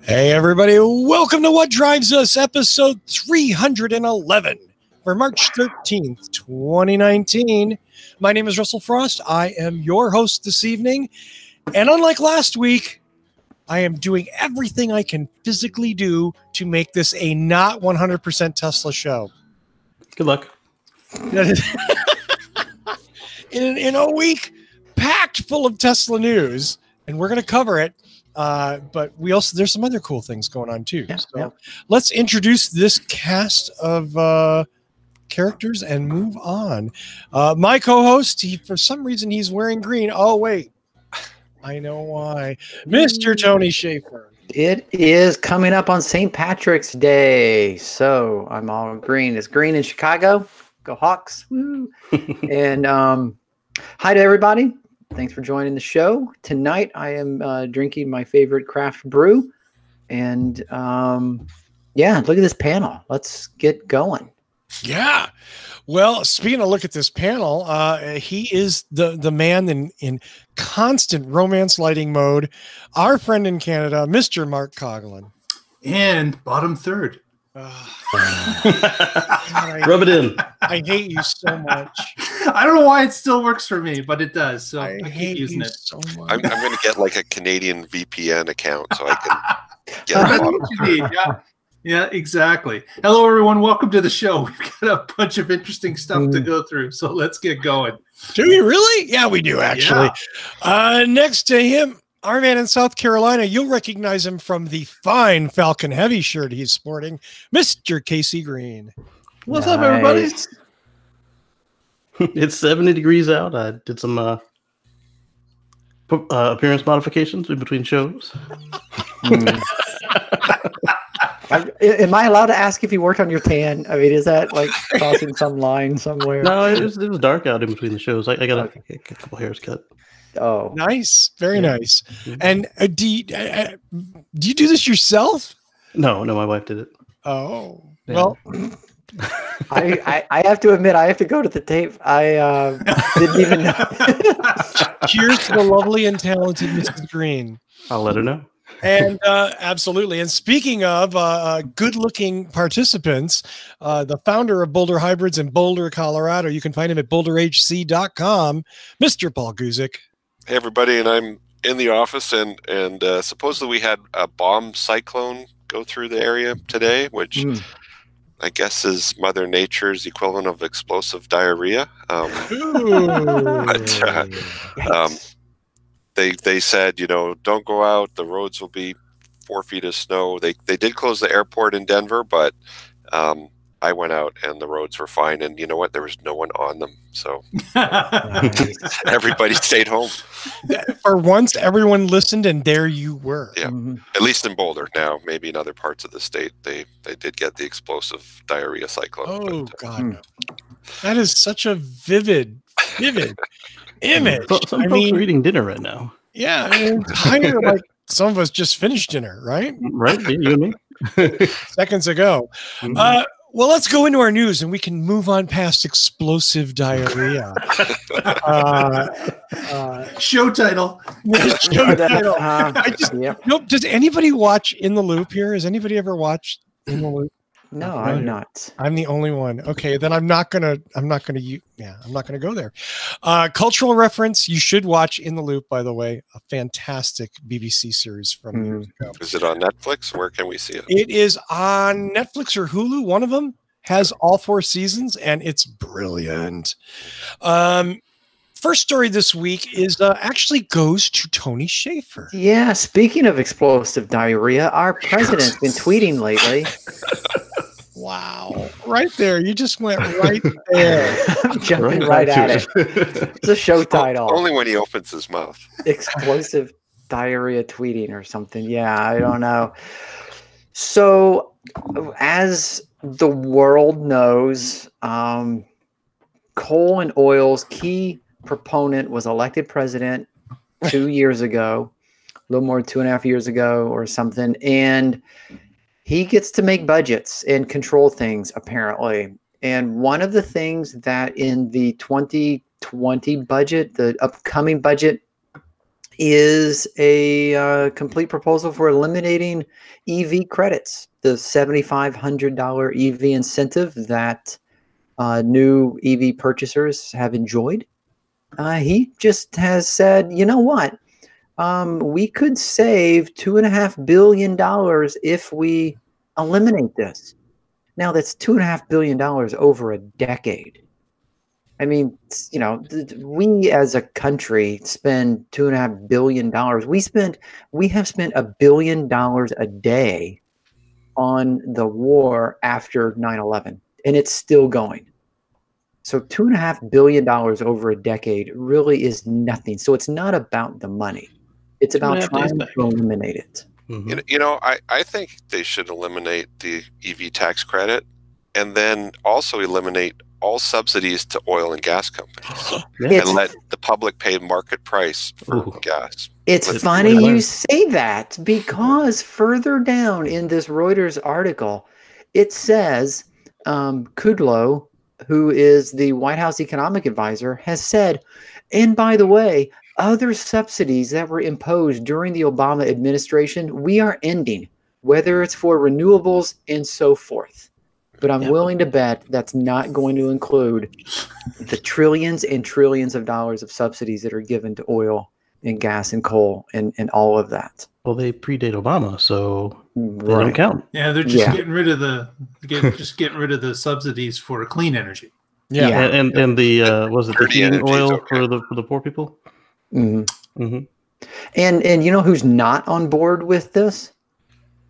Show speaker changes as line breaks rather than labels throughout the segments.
Hey, everybody. Welcome to What Drives Us, episode 311 for March 13th, 2019. My name is Russell Frost. I am your host this evening. And unlike last week, I am doing everything I can physically do to make this a not 100% Tesla show.
Good luck.
In a week packed full of Tesla news, and we're going to cover it. But there's some other cool things going on too. Let's introduce this cast of characters and move on. My co-host, for some reason, he's wearing green. Oh, wait. I know why. Mr. Tony Schaefer.
It is coming up on St. Patrick's Day, so I'm all green. It's green in Chicago. Go Hawks. Woo. And hi to everybody. Thanks for joining the show. Tonight, I am drinking my favorite craft brew. And yeah, look at this panel. Let's get going.
Yeah. Well, speaking of look at this panel, he is the man in constant romance lighting mode. Our friend in Canada, Mr. Mark Coughlin.
And bottom third.
Rub it in.
I hate you so much.
I don't know why it still works for me, but it does. So I
hate
keep using it.
So much.
I'm going to get like a Canadian VPN account so I can get
That's what you need. Yeah, exactly. Hello, everyone. Welcome to the show. We've got a bunch of interesting stuff to go through, so let's get going.
Do we really? Yeah, we do, actually. Yeah. Next to him, our man in South Carolina, you'll recognize him from the fine Falcon Heavy shirt he's sporting, Mr. Casey Green.
What's up, everybody? It's 70 degrees out. I did some appearance modifications in between shows.
Am I allowed to ask if you worked on your tan? I mean, is that like crossing some line somewhere?
No, it was dark out in between the shows. I got a couple hairs cut.
Oh,
nice, very nice. And do you do this yourself?
No, my wife did it.
Oh,
yeah.
Well,
I have to admit, I have to go to the tape. I didn't even know.
Cheers to the lovely and talented Mrs. Green.
I'll let her know.
And absolutely. And speaking of good-looking participants, the founder of Boulder Hybrids in Boulder, Colorado, you can find him at boulderhc.com, Mr. Paul Guzik.
Hey, everybody, and I'm in the office, and supposedly we had a bomb cyclone go through the area today, which I guess is Mother Nature's equivalent of explosive diarrhea. They said, don't go out. The roads will be 4 feet of snow. They did close the airport in Denver, but I went out and the roads were fine. And you know what? There was no one on them. So everybody stayed home.
For once, everyone listened, and there you were.
Yeah, at least in Boulder. Now, maybe in other parts of the state, they did get the explosive diarrhea cyclone.
Oh, God. No. That is such a vivid image.
Some folks are eating dinner right now.
Yeah, entire like some of us just finished dinner, right?
Right, you and me.
Seconds ago. Well, let's go into our news, and we can move on past explosive diarrhea.
Show title.
Show title. Nope. Does anybody watch In the Loop here? Has anybody ever watched In the Loop?
No, I'm not.
I'm the only one. Okay, then I'm not gonna go there. Cultural reference. You should watch In the Loop, by the way. A fantastic BBC series from years ago.
Is it on Netflix? Where can we see it?
It is on Netflix or Hulu. One of them has all 4 seasons, and it's brilliant. First story this week is actually goes to Tony Schaefer.
Yeah, speaking of explosive diarrhea, our president's been tweeting lately.
Wow. Right there. You just went right there.
I'm jumping right at it. It's a show title.
Only when he opens his mouth.
Explosive diarrhea tweeting or something. Yeah, I don't know. So, as the world knows, coal and oil's key proponent was elected president 2 years ago, a little more than 2.5 years ago or something. And he gets to make budgets and control things, apparently. And one of the things that in the 2020 budget, the upcoming budget, is a complete proposal for eliminating EV credits, the $7,500 EV incentive that new EV purchasers have enjoyed. He just has said, you know what? We could save $2.5 billion if we eliminate this. Now that's $2.5 billion over a decade. I mean, you know, we as a country spend $2.5 billion. We have spent $1 billion a day on the war after 9/11, and it's still going. So $2.5 billion over a decade really is nothing. So it's not about the money. It's about
2.5 days
trying
back.
to eliminate it.
Mhm.
You know, I think they should eliminate the EV tax credit and then also eliminate all subsidies to oil and gas companies
Yeah.
and let the public pay market price for
Ooh.
gas.
It's
Let-
funny
let-
you say that, because further down in this Reuters article, it says Kudlow, who is the White House economic advisor, has said, and by the way, other subsidies that were imposed during the Obama administration, we are ending, whether it's for renewables and so forth. But I'm
Yeah.
willing to bet that's not going to include the trillions and trillions of dollars of subsidies that are given to oil and gas and coal and all of that.
Well, they predate Obama, so they
Right.
don't count.
Yeah, they're just
Yeah.
getting rid of the subsidies for clean energy.
Yeah.
Yeah.
And the was it the
Dirty
heating
energy is
oil
okay.
for the poor people?
Mhm.
Hmm.
And you know who's not on board with this?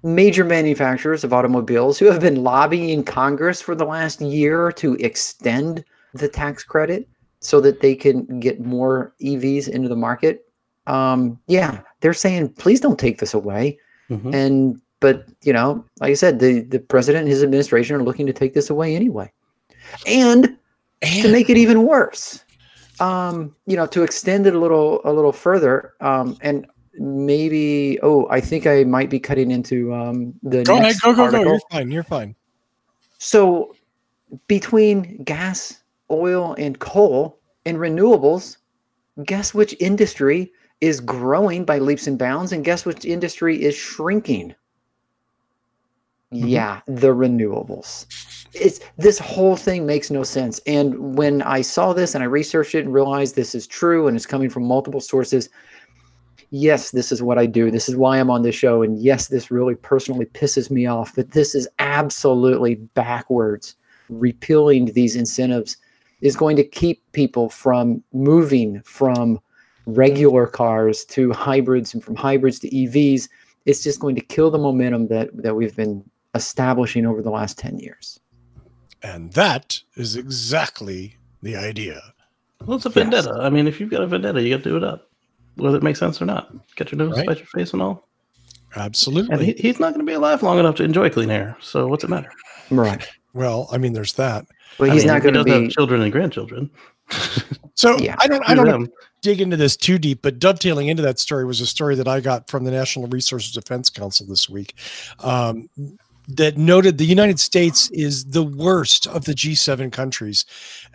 Major manufacturers of automobiles who have been lobbying Congress for the last year to extend the tax credit so that they can get more EVs into the market. Yeah, they're saying, please don't take this away.
Hmm.
But you know, like I said, the president and his administration are looking to take this away anyway. And to make it even worse, you know, to extend it a little further, and maybe, I think I might be cutting into the
Go ahead,
next
go.
article.
You're fine. You're fine.
So between gas, oil, and coal and renewables, guess which industry is growing by leaps and bounds, and guess which industry is shrinking? Yeah, the renewables. This whole thing makes no sense. And when I saw this and I researched it and realized this is true and it's coming from multiple sources, yes, this is what I do. This is why I'm on this show. And yes, this really personally pisses me off, but this is absolutely backwards. Repealing these incentives is going to keep people from moving from regular cars to hybrids and from hybrids to EVs. It's just going to kill the momentum that we've been establishing over the last 10 years.
And that is exactly the idea.
Well, it's a vendetta. I mean, if you've got a vendetta, you got to do it up, whether it makes sense or not. Get your nose,
Right.
bite your face, and all.
Absolutely.
And he's not going to be alive long enough to enjoy clean air. So what's it matter?
Right.
Well, I mean, there's that.
But he's not going to
he does
be
have children and grandchildren.
So
Yeah.
I don't
Do
want
them.
to dig into this too deep, but dovetailing into that story was a story that I got from the National Resources Defense Council this week. That noted the United States is the worst of the G7 countries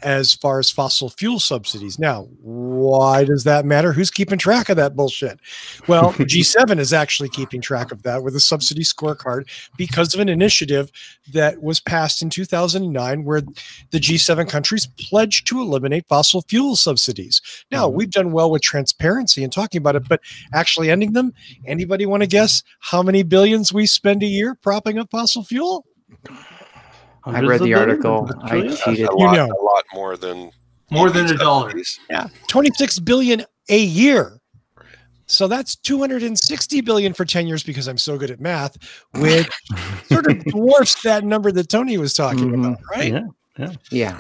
as far as fossil fuel subsidies. Now, why does that matter? Who's keeping track of that bullshit? Well, G7 is actually keeping track of that with a subsidy scorecard because of an initiative that was passed in 2009 where the G7 countries pledged to eliminate fossil fuel subsidies. Now, we've done well with transparency and talking about it, but actually ending them, anybody want to guess how many billions we spend a year propping up fossil fuel?
I read the article. I cheated.
A
You
lot,
know.
a lot more than
$1.
Yeah, 26 billion a year. So that's 260 billion for 10 years because I'm so good at math, which sort of dwarfs that number that Tony was talking about, right?
Yeah.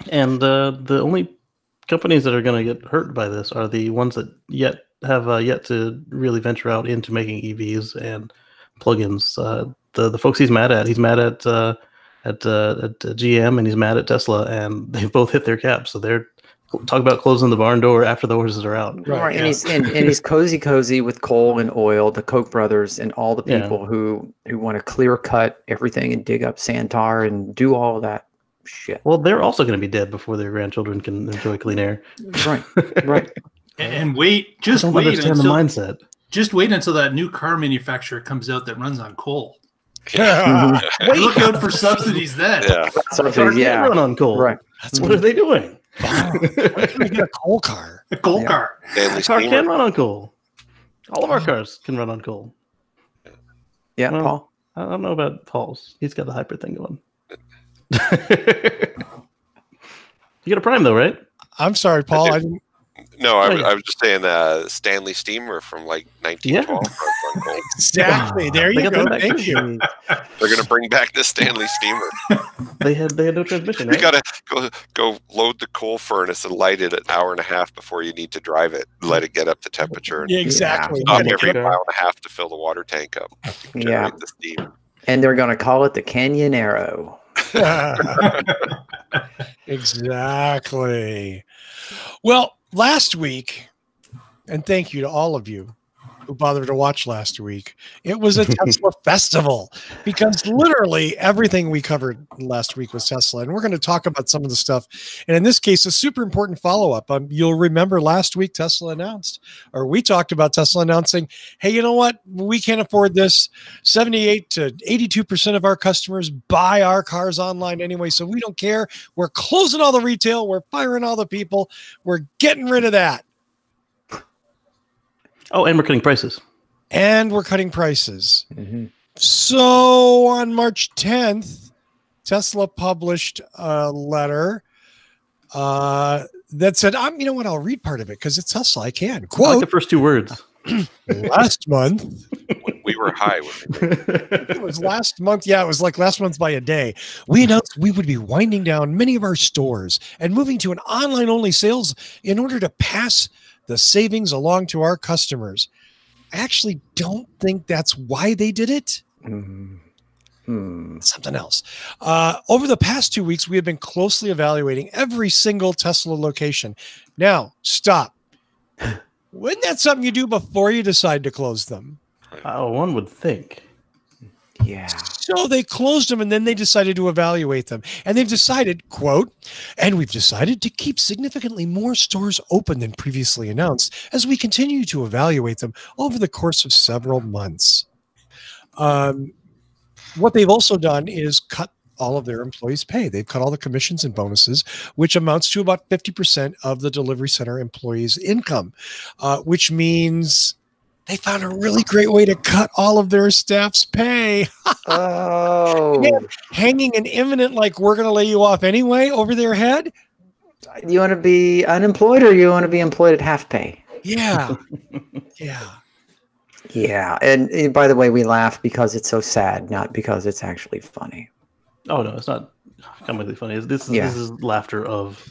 And the only companies that are going to get hurt by this are the ones that have yet to really venture out into making EVs and plugins. The folks he's mad at GM and he's mad at Tesla, and they've both hit their caps. So they're talking about closing the barn door after the horses are out.
Right. And he's cozy with coal and oil, the Koch brothers, and all the people who want to clear cut everything and dig up sand tar and do all of that shit.
Well, they're also going to be dead before their grandchildren can enjoy clean air.
Right.
And wait,
I don't understand the mindset.
Just wait until that new car manufacturer comes out that runs on coal.
Look
out for subsidies then.
Yeah.
Subsidies, yeah.
Run on coal.
Right.
What are they doing?
Why can't we get a coal car?
A coal car.
Stanley
A car
steamer.
can run on coal. All of our cars can run on coal.
Yeah,
Well,
Paul.
I don't know about Paul's. He's got the hybrid thing going. You got a Prime though, right?
I'm sorry, Paul. I didn't.
No, I was just saying Stanley steamer from like 1912. runs on coal.
Exactly. There
They
you
got
go.
that back
Thank you.
machine.
They're gonna bring back the Stanley steamer.
They had no transmission,
You
right?
gotta go load the coal furnace and light it an hour and a half before you need to drive it. Let it get up to temperature. And
Yeah, exactly.
stop
Yeah.
every
Okay.
mile and a half to fill the water tank up. To
Yeah.
generate the steam.
And they're going to call it the Canyon Arrow.
Exactly. Well, last week, and thank you to all of you who bothered to watch last week, it was a Tesla festival because literally everything we covered last week was Tesla. And we're going to talk about some of the stuff. And in this case, a super important follow-up. You'll remember last week Tesla announced, or we talked about Tesla announcing, hey, you know what? We can't afford this. 78 to 82% of our customers buy our cars online anyway, so we don't care. We're closing all the retail. We're firing all the people. We're getting rid of that.
Oh, and we're cutting prices.
And we're cutting prices.
Mm-hmm.
So on March 10th, Tesla published a letter that said, you know what, I'll read part of it because it's Tesla. I can.
I like
Quote,
the first two words.
last month.
We were high when
It was last month. Yeah, it was like last month by a day. We announced we would be winding down many of our stores and moving to an online-only sales in order to pass the savings along to our customers. I actually don't think that's why they did it. Something else. Over the past 2 weeks, we have been closely evaluating every single Tesla location. Now, stop. Wouldn't that something you do before you decide to close them?
One would think.
Yeah.
So they closed them and then they decided to evaluate them. And they've decided, quote, and we've decided to keep significantly more stores open than previously announced as we continue to evaluate them over the course of several months. What they've also done is cut all of their employees' pay. They've cut all the commissions and bonuses, which amounts to about 50% of the delivery center employees' income, which means they found a really great way to cut all of their staff's pay.
Oh.
Yeah, hanging an imminent, like, we're going to lay you off anyway over their head.
You want to be unemployed or you want to be employed at half pay?
Yeah. Yeah.
Yeah. And by the way, we laugh because it's so sad, not because it's actually funny.
Oh no, it's not comically funny. This is laughter of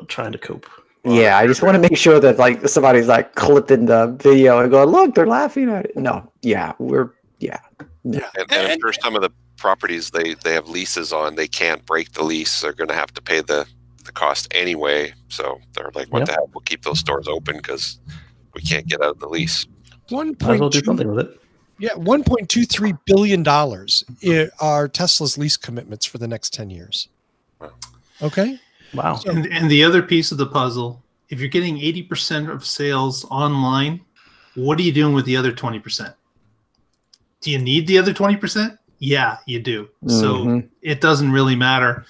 trying to cope.
Yeah, I just want to make sure that like somebody's like clipping the video and going, look, they're laughing at it. No, yeah,
and I'm sure some of the properties they have leases on, they can't break the lease. They're going to have to pay the cost anyway. So they're like, what the heck? We'll keep those stores open because we can't get out of the lease.
Might as well do something with it.
Yeah, $1.23 billion are Tesla's lease commitments for the next 10 years. Okay.
Wow.
And the other piece of the puzzle, if you're getting 80% of sales online, what are you doing with the other 20%? Do you need the other 20%? Yeah, you do. So it doesn't really matter.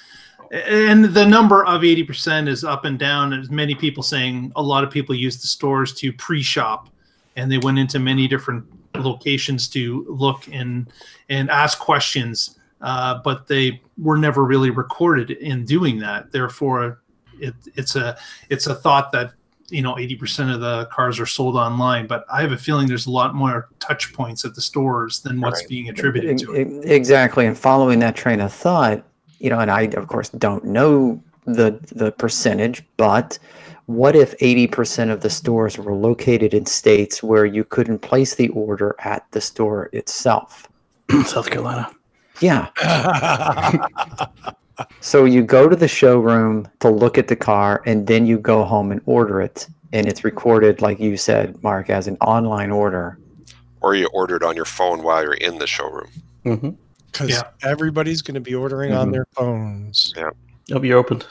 And the number of 80% is up and down. There's many people saying a lot of people use the stores to pre-shop, and they went into many different locations to look and ask questions. But they were never really recorded in doing that. Therefore, it's a thought that 80% of the cars are sold online. But I have a feeling there's a lot more touch points at the stores than what's being attributed to it.
Exactly. And following that train of thought, and I of course don't know the percentage, but what if 80% of the stores were located in states where you couldn't place the order at the store itself?
South Carolina.
Yeah. So you go to the showroom to look at the car, and then you go home and order it, and it's recorded, like you said, Mark, as an online order.
Or you order it on your phone while you're in the showroom.
Because everybody's going to be ordering on their phones.
Yeah.
Oh, you're opened.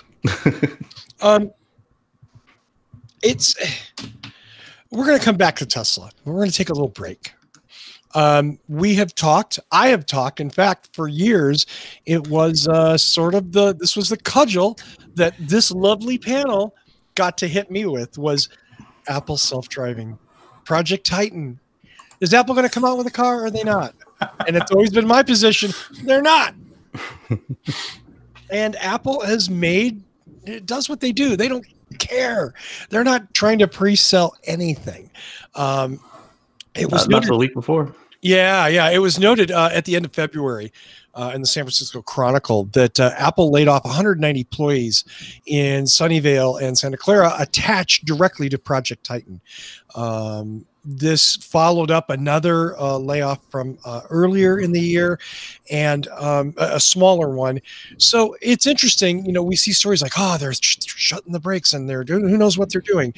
it's we're going to come back to Tesla. We're going to take a little break. We have talked. I have talked. In fact, for years, it was sort of this was the cudgel that this lovely panel got to hit me with was Apple self-driving. Project Titan. Is Apple going to come out with a car or are they not? And it's always been my position. They're not. And Apple has it does what they do. They don't care. They're not trying to pre-sell anything. It was
not the week before.
Yeah. It was noted at the end of February in the San Francisco Chronicle that Apple laid off 190 employees in Sunnyvale and Santa Clara attached directly to Project Titan. This followed up another layoff from earlier in the year and a smaller one. So it's interesting. We see stories like, they're shutting the brakes and they're doing, who knows what they're doing.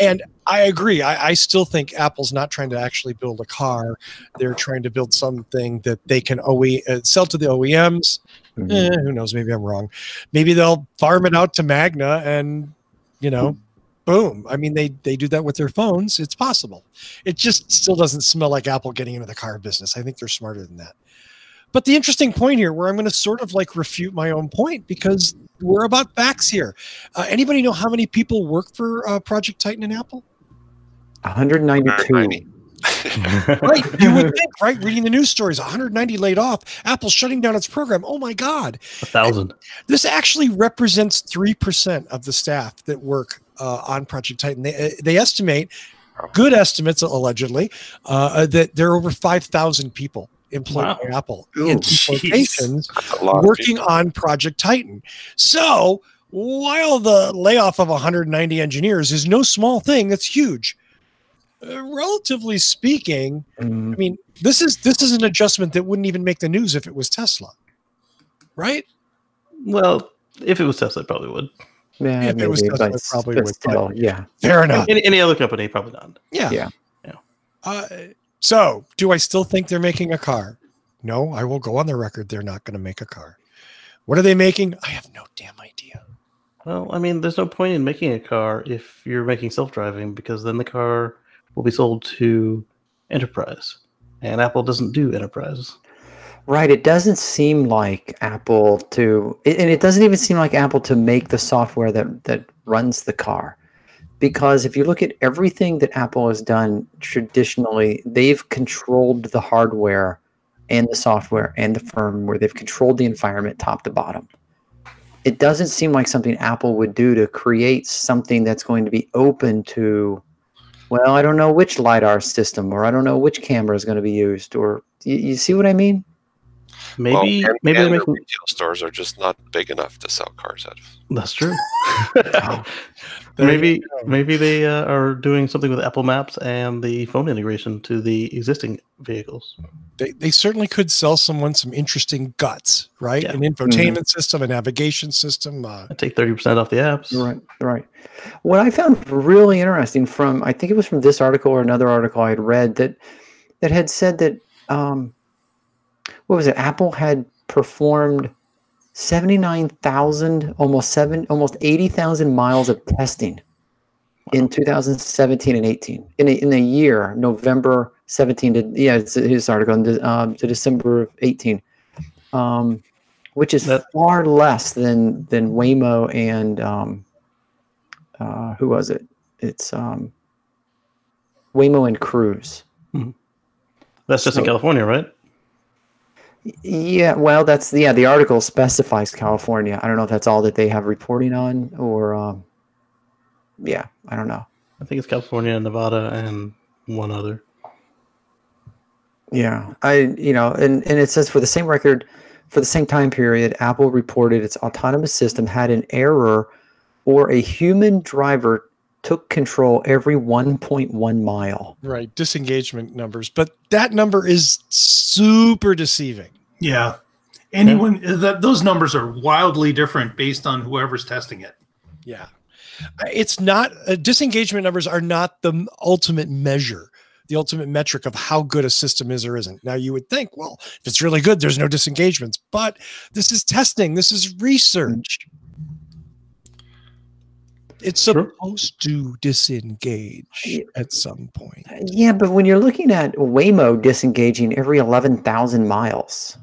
And I agree. I still think Apple's not trying to actually build a car. They're trying to build something that they can sell to the OEMs. Who knows? Maybe I'm wrong. Maybe they'll farm it out to Magna and, boom. I mean, they do that with their phones. It's possible. It just still doesn't smell like Apple getting into the car business. I think they're smarter than that. But the interesting point here, where I'm going to sort of like refute my own point, because we're about facts here. Anybody know how many people work for Project Titan and Apple?
192.
Right. You would think, right? Reading the news stories, 190 laid off. Apple's shutting down its program. Oh my God.
1,000.
This actually represents 3% of the staff that work on Project Titan. They estimate, good estimates allegedly, that there are over 5,000 people employed by Apple in locations working on Project Titan. So while the layoff of 190 engineers is no small thing, that's huge. Relatively speaking, I mean, this is an adjustment that wouldn't even make the news if it was Tesla, right?
Well, if it was Tesla, it probably would.
Yeah,
if it was Tesla, it probably would.
Still, yeah,
fair enough.
Any other company, probably not.
Yeah. So, do I still think they're making a car? No, I will go on the record. They're not going to make a car. What are they making? I have no damn idea.
Well, I mean, there's no point in making a car if you're making self-driving, because then the car will be sold to enterprise, and Apple doesn't do enterprise.
Right. It doesn't seem like Apple and it doesn't even seem like Apple to make the software that runs the car. Because if you look at everything that Apple has done traditionally, they've controlled the hardware and the software and the firmware. They've controlled the environment top to bottom. It doesn't seem like something Apple would do to create something that's going to be open to, well, I don't know which LiDAR system, or I don't know which camera is going to be used, or you see what I mean?
Maybe
maybe
they're
retail stores are just not big enough to sell cars out of.
That's true. Maybe they are doing something with Apple Maps and the phone integration to the existing vehicles.
They certainly could sell someone some interesting guts, right?
Yeah.
An infotainment system, a navigation system.
I take 30% off the apps.
Right. What I found really interesting I think it was from this article or another article I had read that had said that what was it? Apple had performed 79,000, almost 80,000 miles of testing in 2017 and 18. In a year, November 17 to it's his article to December of 18, which is far less than Waymo and who was it? It's Waymo and Cruise.
Mm-hmm. That's just in California, right?
Yeah, well, the article specifies California. I don't know if that's all that they have reporting on, or I don't know.
I think it's California, Nevada, and one other.
Yeah, and it says for the same record, for the same time period, Apple reported its autonomous system had an error, or a human driver took control every 1.1 mile.
Right, disengagement numbers, but that number is super deceiving.
Yeah, those numbers are wildly different based on whoever's testing it.
Yeah, it's not disengagement numbers are not the ultimate measure, the ultimate metric of how good a system is or isn't. Now you would think, well, if it's really good, there's no disengagements, but this is testing, this is research. It's supposed to disengage at some point.
Yeah, but when you're looking at Waymo disengaging every 11,000 miles,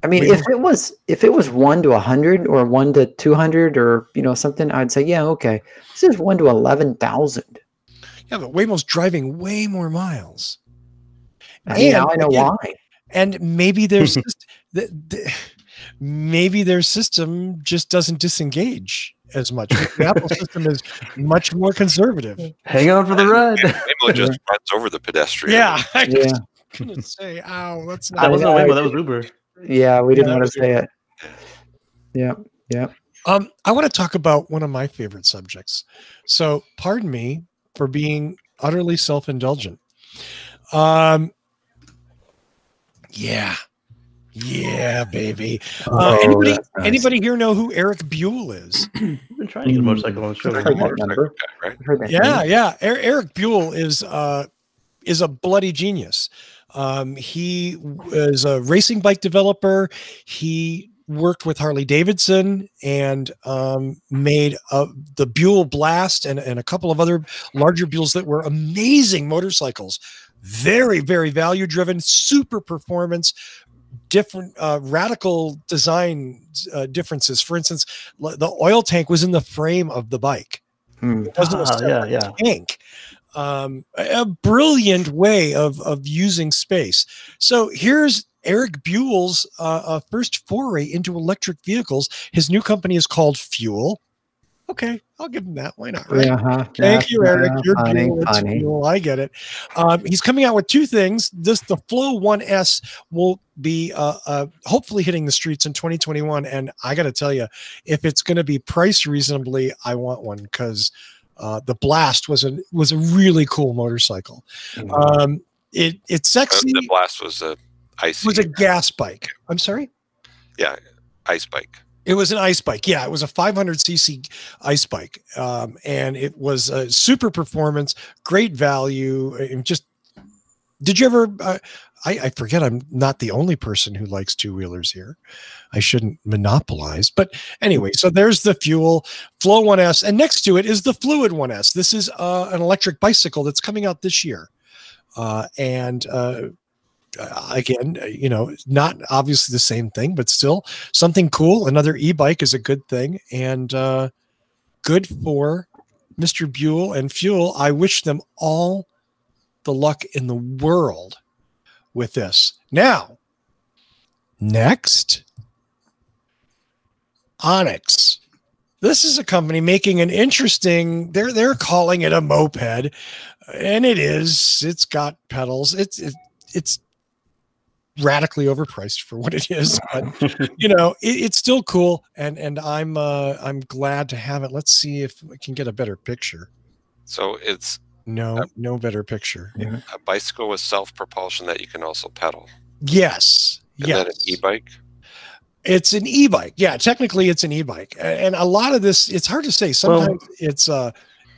I mean, if it was 1 to 100 or 1 to 200 or something, I'd say yeah, okay. This is 1 to 11,000.
Yeah, but Waymo's driving way more miles.
Now I know why.
And maybe there's maybe their system just doesn't disengage as much. The Apple system is much more conservative.
Hang on for the ride.
Waymo just runs over the pedestrian.
Yeah, I was gonna say, ow, that's not.
That wasn't Waymo. That was Uber.
Yeah, we didn't want to say it. Yeah.
I want to talk about one of my favorite subjects. So, pardon me for being utterly self-indulgent. Yeah, baby. Anybody here know who Eric Buell is?
We've been trying to get a motorcycle on the show.
Yeah. Eric Buell is a bloody genius. He is a racing bike developer. He worked with Harley Davidson and made the Buell Blast and a couple of other larger Buells that were amazing motorcycles. Very, very value driven, super performance, different radical design differences. For instance, the oil tank was in the frame of the bike. It wasn't a separate tank. A brilliant way of using space. So here's Eric Buell's first foray into electric vehicles. His new company is called Fuell. Okay, I'll give him that. Why not? Right? Thank you, Eric. You're Buell. It's Fuell. I get it. He's coming out with two things. The Flow 1S will be hopefully hitting the streets in 2021. And I got to tell you, if it's going to be priced reasonably, I want one because the Blast was a really cool motorcycle. It's sexy.
The Blast was a
gas bike. I'm sorry.
Yeah, ice bike.
It was an ice bike. Yeah, it was a 500cc ice bike, and it was a super performance, great value. And just, did you ever? I forget. I'm not the only person who likes two-wheelers here. I shouldn't monopolize, but anyway. So there's the Fuell Flow 1S, and next to it is the Fluid 1S. This is an electric bicycle that's coming out this year, and. Again, not obviously the same thing, but still something cool. Another e-bike is a good thing, and good for Mr. Buell and Fuell. I wish them all the luck in the world with this. Now, next, Onyx. This is a company making an interesting. They're calling it a moped, and it is. It's got pedals. It's radically overpriced for what it is, but it's still cool, and I'm glad to have it. Let's see if we can get a better picture.
So it's
no better picture.
A bicycle with self-propulsion that you can also pedal.
Yes.
And then an e-bike.
It's an e-bike. Yeah, technically it's an e-bike, and a lot of this, it's hard to say. Sometimes it's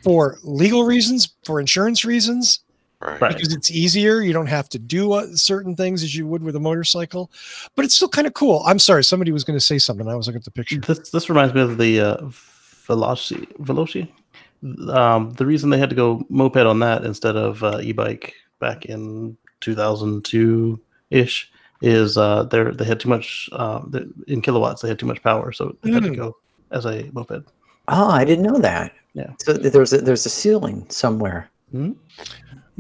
for legal reasons, for insurance reasons.
Right.
Because it's easier. You don't have to do certain things as you would with a motorcycle, but it's still kind of cool. I'm sorry. Somebody was going to say something. I was looking at the picture.
This reminds me of the Veloci. The reason they had to go moped on that instead of e-bike back in 2002-ish is they had too much in kilowatts. They had too much power, so they had to go as a moped.
Oh, I didn't know that.
Yeah.
So there's a ceiling somewhere.
Mm-hmm.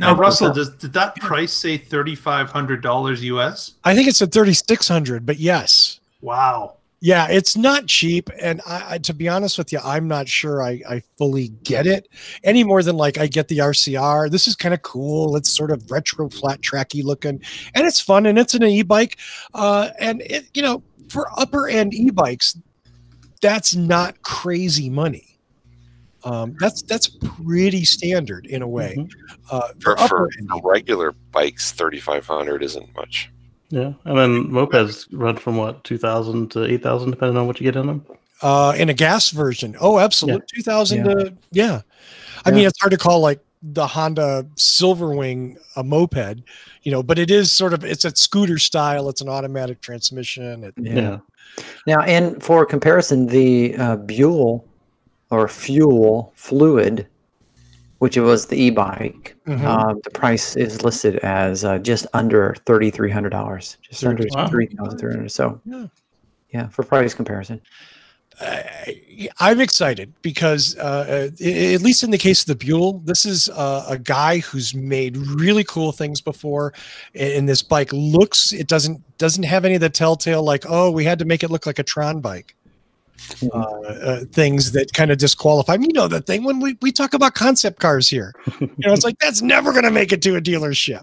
Now, Russell, did that price say $3,500 US?
I think it's at $3,600, but yes.
Wow.
Yeah, it's not cheap, and I to be honest with you, I'm not sure I fully get it any more than like I get the RCR. This is kind of cool. It's sort of retro, flat tracky looking, and it's fun, and it's an e-bike, and it for upper end e-bikes, that's not crazy money. That's pretty standard in a way.
For regular bikes, 3,500 isn't much.
Yeah, and then mopeds run from what, 2,000 to 8,000, depending on what you get in them.
In a gas version, oh, absolutely, 2,000 to I mean, it's hard to call like the Honda Silverwing a moped, but it is it's a scooter style. It's an automatic transmission.
Now, and for comparison, the Buell or Fuell fluid, which it was the e-bike,
Mhm.
the price is listed as just under $3,300, just under
Wow.
$3,300. So,
Yeah.
yeah, for price comparison.
I'm excited because, at least in the case of the Buell, this is a guy who's made really cool things before. And this bike it doesn't have any of the telltale like, oh, we had to make it look like a Tron bike. Things that kind of disqualify. You know, the thing when we talk about concept cars here, it's like that's never going to make it to a dealership.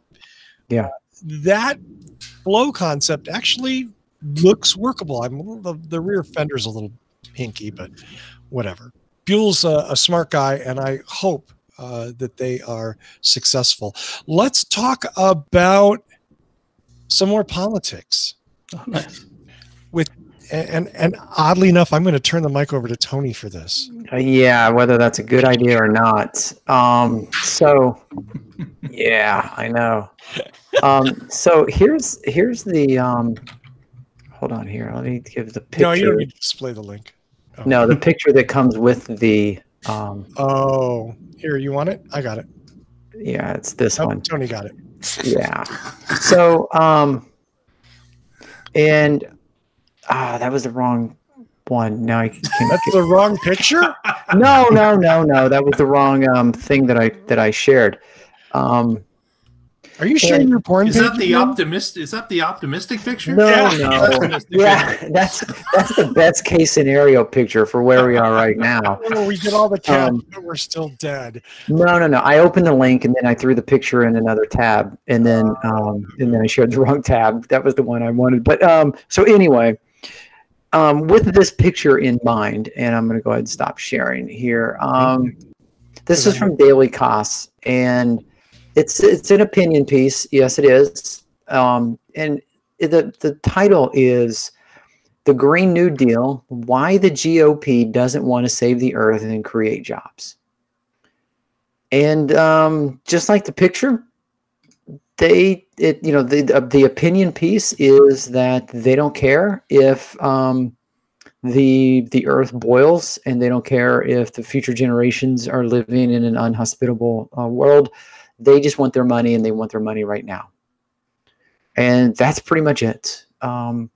Yeah,
that flow concept actually looks workable. The rear fender's a little hinky, but whatever. Buell's a smart guy, and I hope that they are successful. Let's talk about some more politics.
Oh, nice.
And oddly enough, I'm going to turn the mic over to Tony for this.
Yeah, whether that's a good idea or not. So, yeah, I know. So here's the hold on here. Let me give the picture.
No, you don't need to display the link. Oh.
No, the picture that comes with the.
Oh, here, you want it? I got it.
Yeah, it's this one.
Tony got it.
Yeah. So, and that was the wrong one. Now I can't.
That's the wrong picture?
No. That was the wrong thing that I shared.
Are you sharing your porn
Is
page?
that the optimistic? Is that the optimistic picture?
No.
Yeah,
that's the best case scenario picture for where we are right now.
Oh, we get all the cats, but we're still dead.
No. I opened the link and then I threw the picture in another tab, and then I shared the wrong tab. That was the one I wanted. But so anyway, with this picture in mind, and I'm going to go ahead and stop sharing here. This is from Daily Costs, and it's an opinion piece. Yes, it is. And the title is "The Green New Deal: Why the GOP Doesn't Want to Save the Earth and Create Jobs." And just like the picture, the opinion piece is that they don't care if the earth boils, and they don't care if the future generations are living in an unhospitable world. They just want their money, and they want their money right now. And that's pretty much it. But,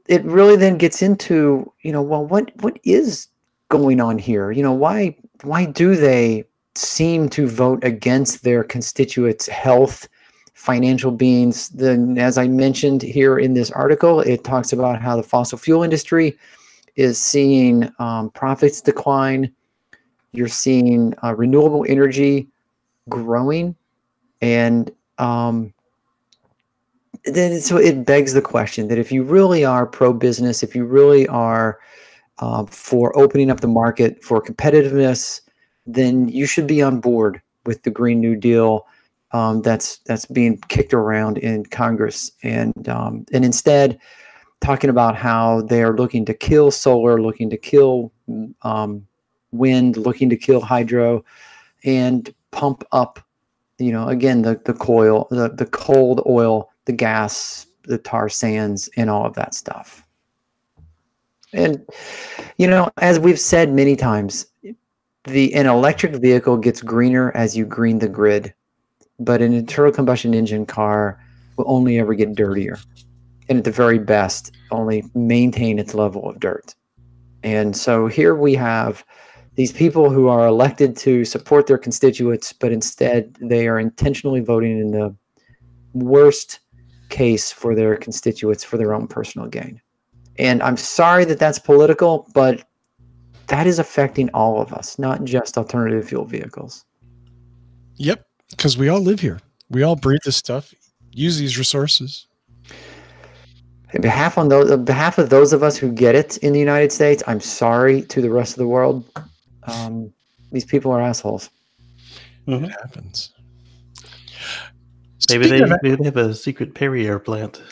it really then gets into, well, what is going on here? Why do they seem to vote against their constituents' health, financial beings? Then, as I mentioned here in this article, it talks about how the fossil fuel industry is seeing profits decline. You're seeing renewable energy growing, and then so it begs the question that if you really are pro-business, if you really are for opening up the market for competitiveness, then you should be on board with the Green New Deal that's being kicked around in Congress, and instead talking about how they are looking to kill solar, looking to kill wind, looking to kill hydro, and pump up, again, the coal, the cold oil, the gas, the tar sands, and all of that stuff. And, as we've said many times, an electric vehicle gets greener as you green the grid, but an internal combustion engine car will only ever get dirtier, and at the very best, only maintain its level of dirt. And so here we have these people who are elected to support their constituents, but instead they are intentionally voting in the worst case for their constituents for their own personal gain. And I'm sorry that that's political, but that is affecting all of us, not just alternative fuel vehicles.
Yep, because we all live here. We all breathe this stuff, use these resources.
On behalf of those of us who get it in the United States, I'm sorry to the rest of the world. These people are assholes.
Mm-hmm.
It happens.
Maybe they have a secret Perrier plant.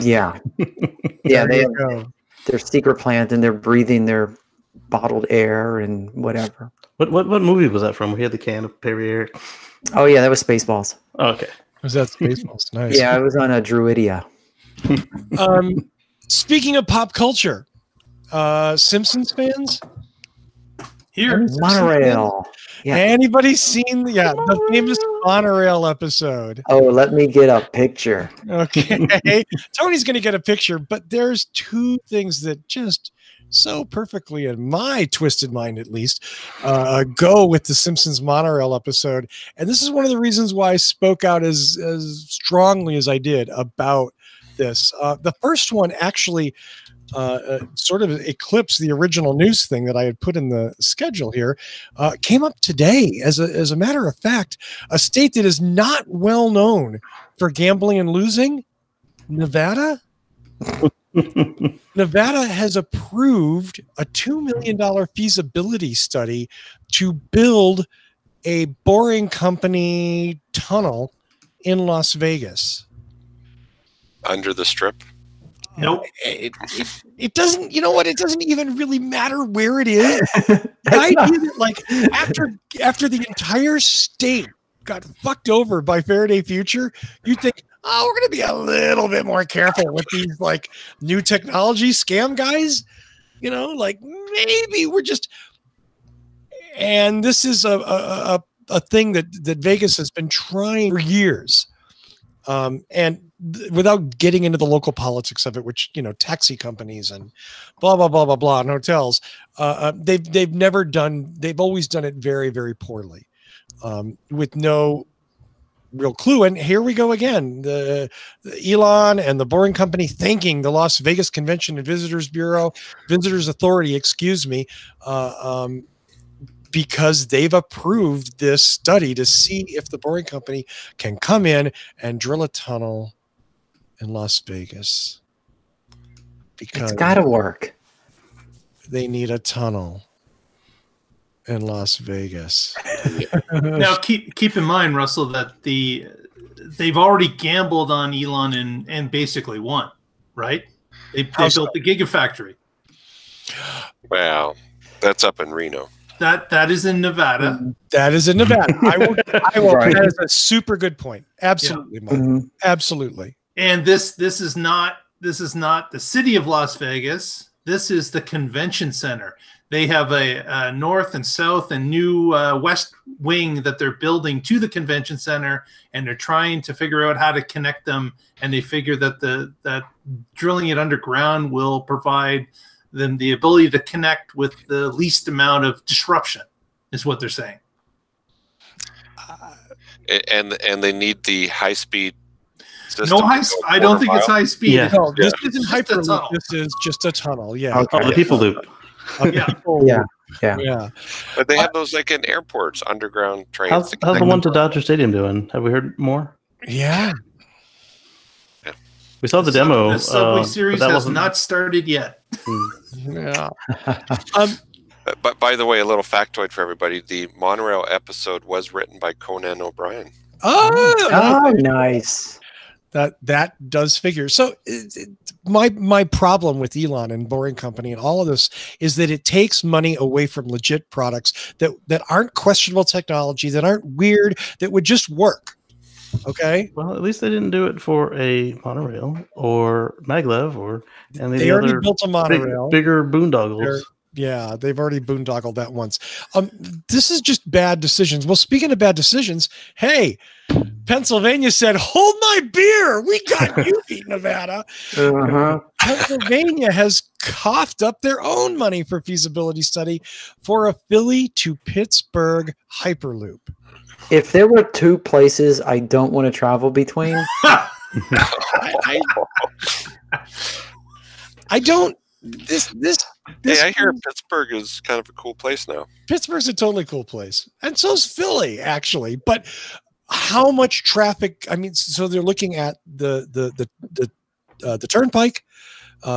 Yeah. Yeah, they have their secret plant, and they're breathing their bottled air and whatever.
What movie was that from? We had the can of Perrier.
Oh yeah, that was Spaceballs.
Oh, okay.
Was that Spaceballs? Nice.
Yeah, it was on a Druidia.
Speaking of pop culture, Simpsons fans?
Here,
Monorail. Yeah.
Anybody seen the famous monorail episode?
Oh, let me get a picture.
Okay. Tony's going to get a picture, but there's two things that just so perfectly, in my twisted mind at least, go with the Simpsons monorail episode. And this is one of the reasons why I spoke out as strongly as I did about this. The first one actually sort of eclipsed the original news thing that I had put in the schedule here, came up today. As a matter of fact, a state that is not well known for gambling and losing, Nevada. Nevada has approved a $2 million feasibility study to build a boring company tunnel in Las Vegas.
Under the strip?
Nope.
It doesn't, you know what? It doesn't even really matter where it is. The idea that, like, after the entire state got fucked over by Faraday Future, you think, oh, we're going to be a little bit more careful with these, like, new technology scam guys. You know, like, maybe we're just. And this is a thing that Vegas has been trying for years. And without getting into the local politics of it, which, you know, taxi companies and blah, blah, blah, blah, blah, and hotels, they've always done it very, very poorly, with no real clue. And here we go again, the Elon and the Boring Company thanking the Las Vegas Convention and Visitors Authority, excuse me, because they've approved this study to see if the Boring Company can come in and drill a tunnel in Las Vegas. Because
it's got to work.
They need a tunnel in Las Vegas.
Now, keep in mind, Russell, that they've already gambled on Elon and basically won, right? They built the Gigafactory.
Wow, that's up in Reno.
That is in Nevada.
That is in Nevada. I will.
Right.
That is a super good point. Absolutely, Mike.
Mhm.
Absolutely.
And this is not the city of Las Vegas. This is the convention center. They have a north and south and new west wing that they're building to the convention center, and they're trying to figure out how to connect them. And they figure that that drilling it underground will provide them the ability to connect with the least amount of disruption, is what they're saying.
And they need the high speed system.
No high. I don't think it's high speed.
Yeah.
No, this isn't
It's just a
Hyperloop.
tunnel.
This is just a tunnel. Yeah.
Okay.
Oh, the people loop.
Yeah.
Yeah.
But they have those like in airports, underground trains.
How's the one to Dodger Stadium doing? Have we heard more?
Yeah.
We saw the demo.
The Subway
but
Series
that
has
wasn't-
not started yet.
Yeah.
But by the way, a little factoid for everybody: the monorail episode was written by Conan O'Brien.
Oh, nice.
That does figure. So my problem with Elon and Boring Company and all of this is that it takes money away from legit products that aren't questionable technology, that aren't weird, that would just work. Okay.
Well, at least they didn't do it for a monorail or maglev and
They
the
already
other
built a monorail.
bigger boondoggles.
Yeah, they've already boondoggled that once. This is just bad decisions. Well, speaking of bad decisions, hey, Pennsylvania said, "Hold my beer. We got you, beat Nevada."
Uh-huh.
Pennsylvania has coughed up their own money for feasibility study for a Philly to Pittsburgh Hyperloop.
If there were two places I don't want to travel between,
I don't. This
Hey, I hear Pittsburgh is kind of a cool place now.
Pittsburgh's a totally cool place, and so's Philly, actually. But how much traffic? I mean, so they're looking at the turnpike,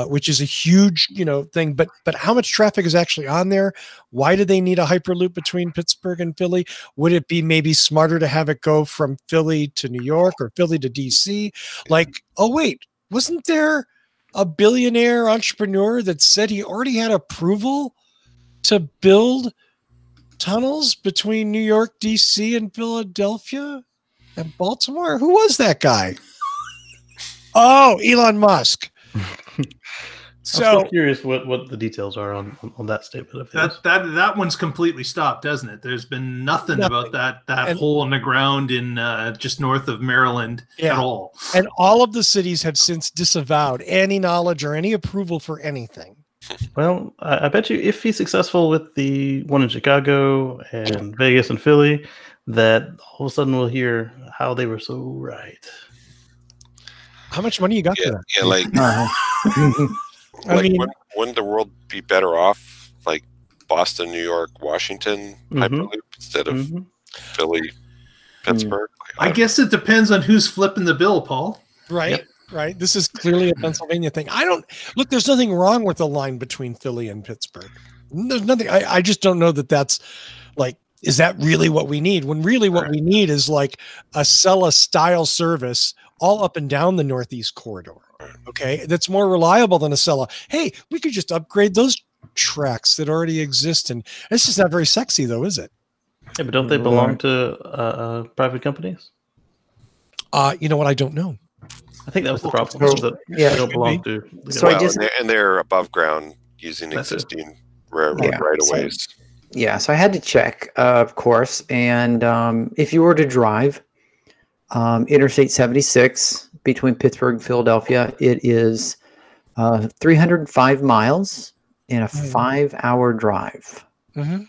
which is a huge, thing. But how much traffic is actually on there? Why do they need a hyperloop between Pittsburgh and Philly? Would it be maybe smarter to have it go from Philly to New York or Philly to DC? Like, oh wait, wasn't there a billionaire entrepreneur that said he already had approval to build tunnels between New York, DC, and Philadelphia and Baltimore? Who was that guy? Oh, Elon Musk.
I'm so curious what the details are on that statement of his.
That one's completely stopped, doesn't it? There's been nothing about that hole in the ground in just north of Maryland at all.
And all of the cities have since disavowed any knowledge or any approval for anything.
Well, I bet you if he's successful with the one in Chicago and Vegas and Philly, that all of a sudden we'll hear how they were so right.
How much money you got for that?
Yeah, like, wouldn't the world be better off like Boston, New York, Washington Hyperloop instead of Philly, Pittsburgh?
I guess it depends on who's flipping the bill, Paul.
Right. Yep. Right. This is clearly a Pennsylvania thing. There's nothing wrong with the line between Philly and Pittsburgh. There's nothing. I just don't know that that's like, is that really what we need? When really what we need is like a Acela style service all up and down the Northeast corridor. Okay. That's more reliable than Acela. Hey, we could just upgrade those tracks that already exist. And it's just not very sexy though, is it?
Yeah, but don't they belong to private companies?
You know what? I don't know.
I think that was the problem. They don't belong to.
And they're above ground using existing railroad right-of-ways.
So I had to check, of course. And if you were to drive Interstate 76 between Pittsburgh and Philadelphia, it is 305 miles in a 5-hour drive.
Mm-hmm.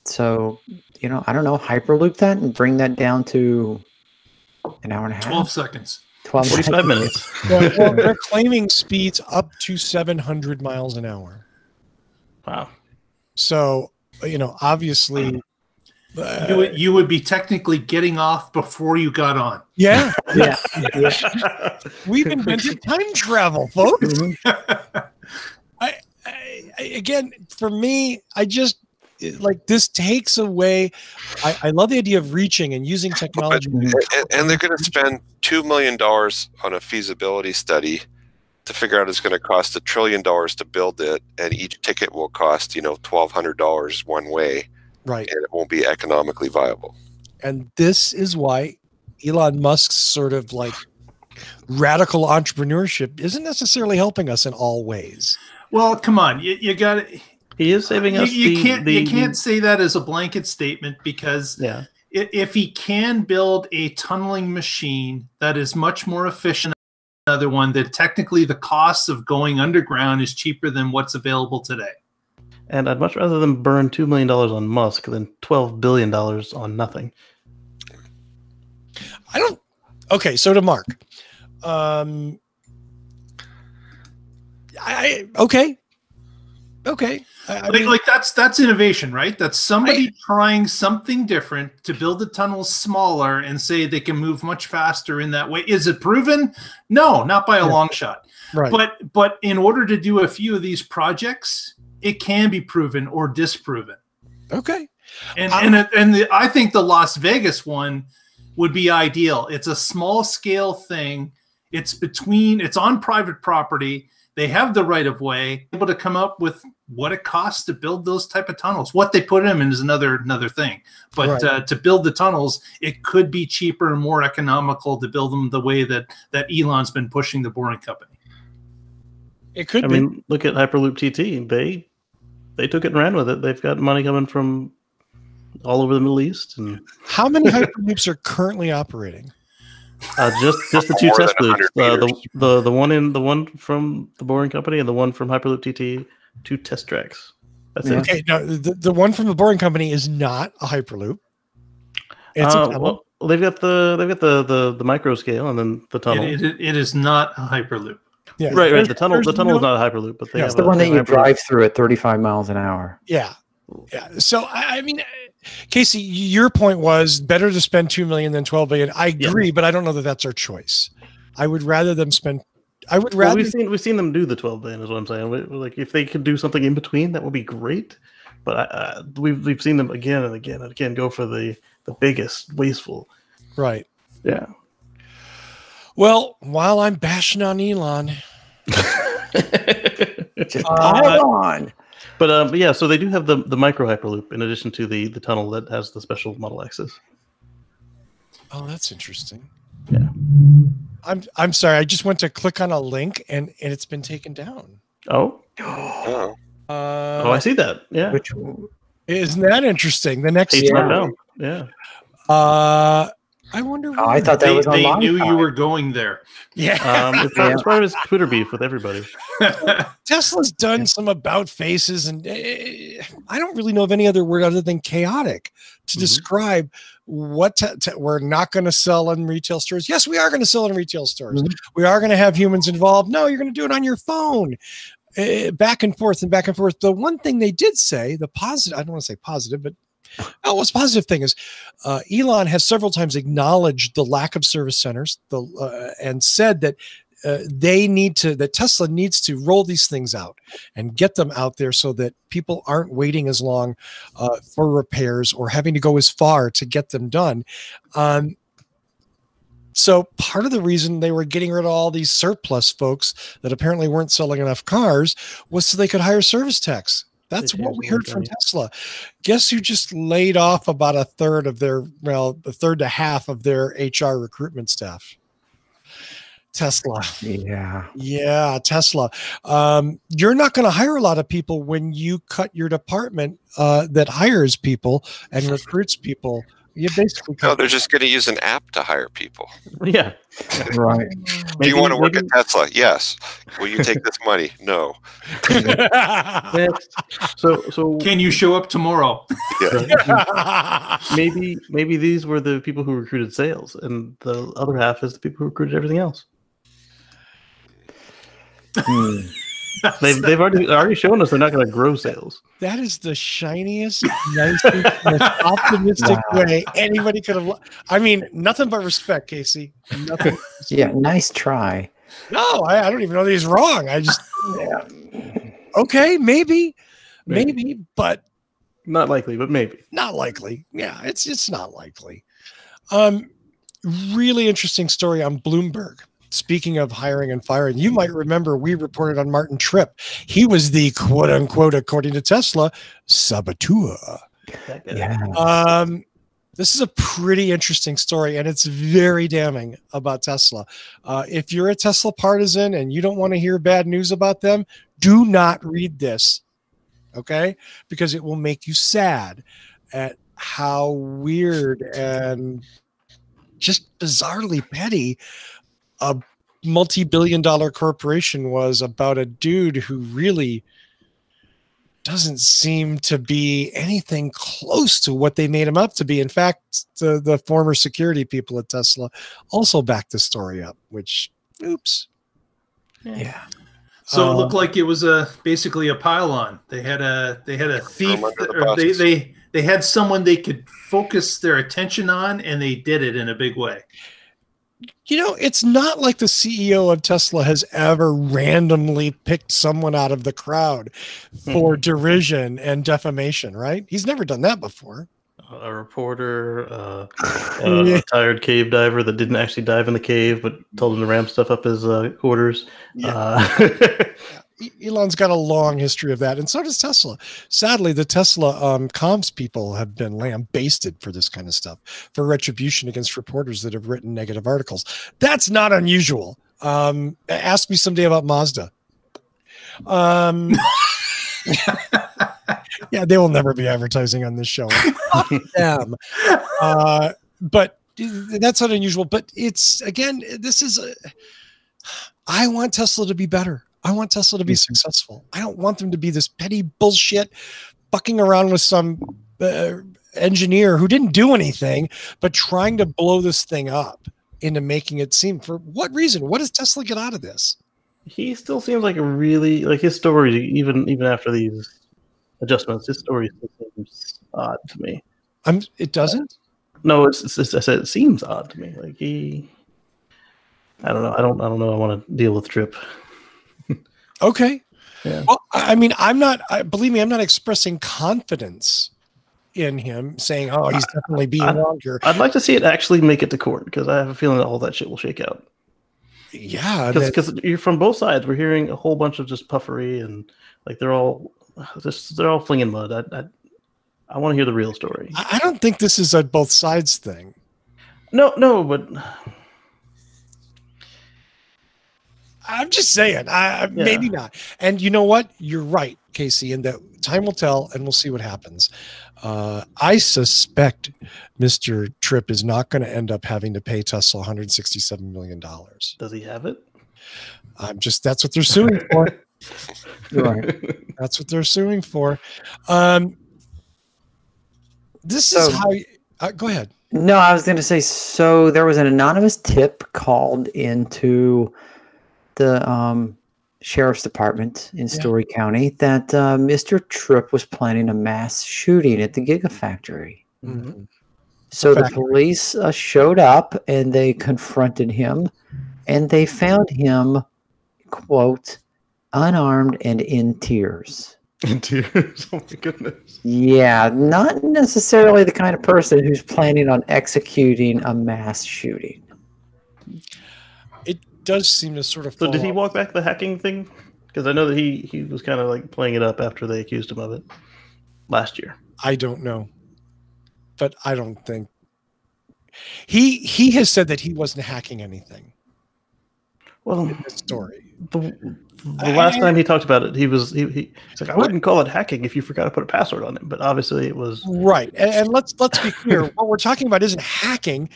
So, I don't know, Hyperloop that and bring that down to an hour and a half.
12 seconds.
45 minutes.
Well, they're claiming speeds up to 700 miles an hour.
Wow. So,
obviously...
you would be technically getting off before you got on.
Yeah. We've invented time travel, folks. Again, for me, this takes away. I love the idea of reaching and using technology.
And they're going to spend $2 million on a feasibility study to figure out it's going to cost $1 trillion to build it, and each ticket will cost $1,200 one way.
Right.
And it won't be economically viable.
And this is why Elon Musk's sort of like radical entrepreneurship isn't necessarily helping us in all ways.
Well, come on. You got it.
He is saving us.
You can't say that as a blanket statement because if he can build a tunneling machine that is much more efficient than another one, that technically the cost of going underground is cheaper than what's available today.
And I'd much rather them burn $2 million on Musk than $12 billion on nothing.
Okay, so to Mark. Okay.
I mean, that's innovation, right? That's somebody trying something different to build the tunnels smaller and say they can move much faster in that way. Is it proven? No, not by a long shot.
Right.
But in order to do a few of these projects, it can be proven or disproven.
Okay.
And I think the Las Vegas one would be ideal. It's a small scale thing. It's on private property. They have the right of way, able to come up with what it costs to build those type of tunnels. What they put in is another thing. But to build the tunnels, it could be cheaper and more economical to build them the way that Elon's been pushing the Boring Company.
It could
be. I mean, look at Hyperloop TT. They took it and ran with it. They've got money coming from all over the Middle East. And
how many Hyperloops are currently operating?
Just the two test loops. The one from the Boring Company and the one from Hyperloop TT. 2 test tracks. That's it.
Okay, no, the one from the Boring Company is not a Hyperloop. It's a tunnel.
Well, they've got the micro scale and then the tunnel.
It is not a Hyperloop.
Yeah, right. The tunnel is not a Hyperloop, but
it's the one that you drive through at 35 miles an hour.
Yeah. So I mean, Casey, your point was better to spend $2 million than $12 billion. I agree, but I don't know that that's our choice. I would rather them spend.
We've seen them do the $12 billion, is what I'm saying. Like if they could do something in between, that would be great. But we've seen them again and again and again go for the biggest, wasteful.
Right.
Yeah.
Well, while I'm bashing on Elon,
just pile on.
But yeah, so they do have the micro Hyperloop in addition to the tunnel that has the special Model X's.
Oh, that's interesting.
Yeah.
I'm sorry. I just went to click on a link and it's been taken down.
Oh,
Oh.
I see that. Yeah,
Which
Isn't that interesting? The next
Tate's not
Yeah.
down. Yeah.
I wonder.
Oh, I thought that was on
They
long
knew
time.
you were going there.
Yeah.
It's part of his Twitter beef with everybody.
Tesla's done some about faces, and I don't really know of any other word other than chaotic to describe what we're not going to sell in retail stores. Yes, we are going to sell in retail stores. We are going to have humans involved. No, you're going to do it on your phone. Back and forth and back and forth. The one thing they did say, the positive, I don't want to say positive, but what's positive thing is Elon has several times acknowledged the lack of service centers and said that that Tesla needs to roll these things out and get them out there so that people aren't waiting as long for repairs or having to go as far to get them done. So part of the reason they were getting rid of all these surplus folks that apparently weren't selling enough cars was so they could hire service techs. That's what we heard from Tesla. Guess who just laid off about a third to half of their HR recruitment staff? Tesla. Yeah, Tesla. You're not going to hire a lot of people when you cut your department that hires people and recruits people. You basically
No, they're just going to use an app to hire people.
Yeah.
Right.
Do you want to work at Tesla? Yes. Will you take this money? No.
So
Can you show up tomorrow?
Yeah.
maybe these were the people who recruited sales, and the other half is the people who recruited everything else. They've already shown us they're not going to grow sales.
That is the shiniest, nicest, most optimistic way anybody could have. I mean, nothing but respect, Casey. Nothing.
Yeah, nice try.
No, I don't even know that he's wrong. I just okay, maybe, but
not likely, but maybe
not likely. Yeah, it's not likely. Really interesting story on Bloomberg. Speaking of hiring and firing, you might remember we reported on Martin Tripp. He was the quote unquote, according to Tesla, saboteur.
Yeah.
This is a pretty interesting story, and it's very damning about Tesla. If you're a Tesla partisan and you don't want to hear bad news about them, do not read this, okay? Because it will make you sad at how weird and just bizarrely petty a multi-billion-dollar corporation was about a dude who really doesn't seem to be anything close to what they made him up to be. In fact, the former security people at Tesla also backed the story up, which, oops.
Yeah.
So it looked like it was basically a pile-on. They had a thief, or they had someone they could focus their attention on, and they did it in a big way.
You know, it's not like the CEO of Tesla has ever randomly picked someone out of the crowd for derision and defamation, right? He's never done that before.
A reporter, a tired cave diver that didn't actually dive in the cave, but told him to ramp stuff up his quarters.
Elon's got a long history of that, and so does Tesla. Sadly, the Tesla comms people have been lambasted for this kind of stuff, for retribution against reporters that have written negative articles. That's not unusual. Ask me someday about Mazda. Yeah, they will never be advertising on this show. Them. But that's not unusual. But it's, again, I want Tesla to be better. I want Tesla to be successful. I don't want them to be this petty bullshit fucking around with some engineer who didn't do anything, but trying to blow this thing up into making it seem, for what reason? What does Tesla get out of this?
He still seems like his story, even after these adjustments, his story still seems odd to me.
It doesn't?
No, I said it seems odd to me. Like I don't know. I don't know. I want to deal with Tripp.
Okay.
Yeah.
Well, I mean, believe me, I'm not expressing confidence in him, saying, oh, he's definitely being wrong here.
I'd like to see it actually make it to court, because I have a feeling that all that shit will shake out.
Yeah.
Because you're from both sides. We're hearing a whole bunch of just puffery, and like they're all flinging mud. I want to hear the real story.
I don't think this is a both sides thing.
No, but
I'm just saying, maybe not. And you know what? You're right, Casey, and that time will tell, and we'll see what happens. I suspect Mr. Tripp is not going to end up having to pay Tesla $167 million.
Does he have it?
That's what they're suing for.
Right.
That's what they're suing for. This is how go ahead.
No, I was going to say, so there was an anonymous tip called into the sheriff's department in Story County that Mr. Tripp was planning a mass shooting at the Gigafactory.
Mm-hmm.
So the police showed up and they confronted him, and they found him, quote, unarmed and in tears.
In tears. Oh my goodness.
Yeah, not necessarily the kind of person who's planning on executing a mass shooting.
It does seem to sort of.
So did he walk back the hacking thing? Because I know that he was kind of like playing it up after they accused him of it last year.
I don't know, but I don't think he has said that he wasn't hacking anything.
Well,
in the story.
The last time he talked about it, he's like, I wouldn't call it hacking if you forgot to put a password on it, but obviously it was
right. And let's be clear, what we're talking about isn't hacking,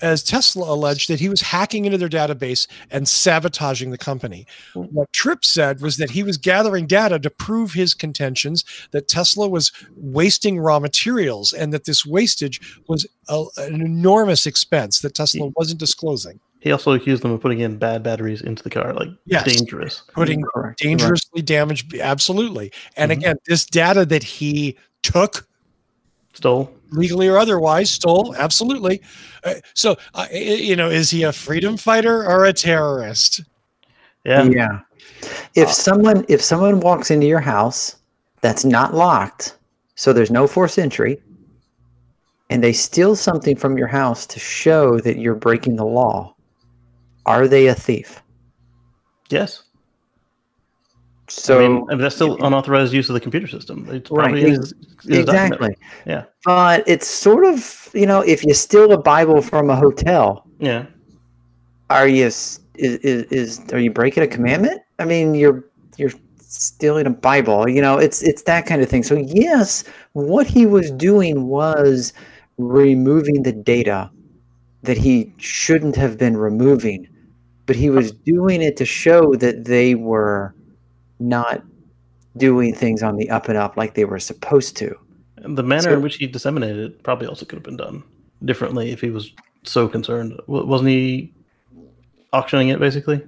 as Tesla alleged that he was hacking into their database and sabotaging the company. What Tripp said was that he was gathering data to prove his contentions that Tesla was wasting raw materials and that this wastage was an enormous expense that Tesla wasn't disclosing.
He also accused them of putting in bad batteries into the car, like dangerous.
Putting dangerously damaged, absolutely. And again, this data that he took,
stole,
legally or otherwise, absolutely. So, is he a freedom fighter or a terrorist?
Yeah. If someone walks into your house that's not locked, so there's no forced entry, and they steal something from your house to show that you're breaking the law, are they a thief?
Yes.
So
I mean, that's still unauthorized use of the computer system. It probably is
exactly.
Yeah.
But it's sort of, if you steal a Bible from a hotel, are you breaking a commandment? I mean, you're stealing a Bible. It's that kind of thing. So yes, what he was doing was removing the data that he shouldn't have been removing, but he was doing it to show that they were not doing things on the up and up like they were supposed to.
And the manner in which he disseminated it probably also could have been done differently if he was so concerned. Wasn't he auctioning it basically?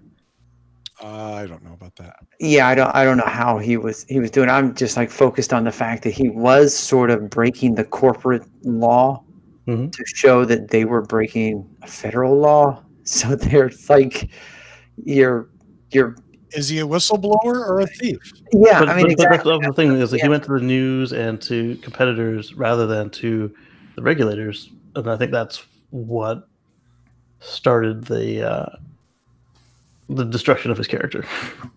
I don't know about that.
Yeah, I don't know how he was doing it. I'm just like focused on the fact that he was sort of breaking the corporate law to show that they were breaking a federal law. So they're like, you're.
Is he a whistleblower or a thief?
Yeah,
exactly. That's the thing is that he went to the news and to competitors rather than to the regulators, and I think that's what started the destruction of his character.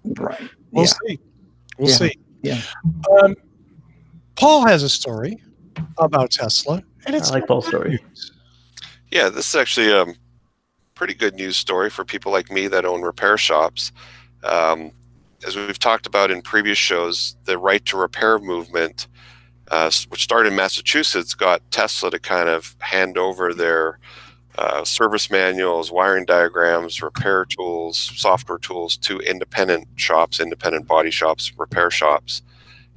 Right.
We'll see. We'll see.
Yeah.
Paul has a story about Tesla, and it's
I like Paul's story.
Yeah, this is actually a pretty good news story for people like me that own repair shops. As we've talked about in previous shows, the right to repair movement, which started in Massachusetts, got Tesla to kind of hand over their service manuals, wiring diagrams, repair tools, software tools to independent shops, independent body shops, repair shops.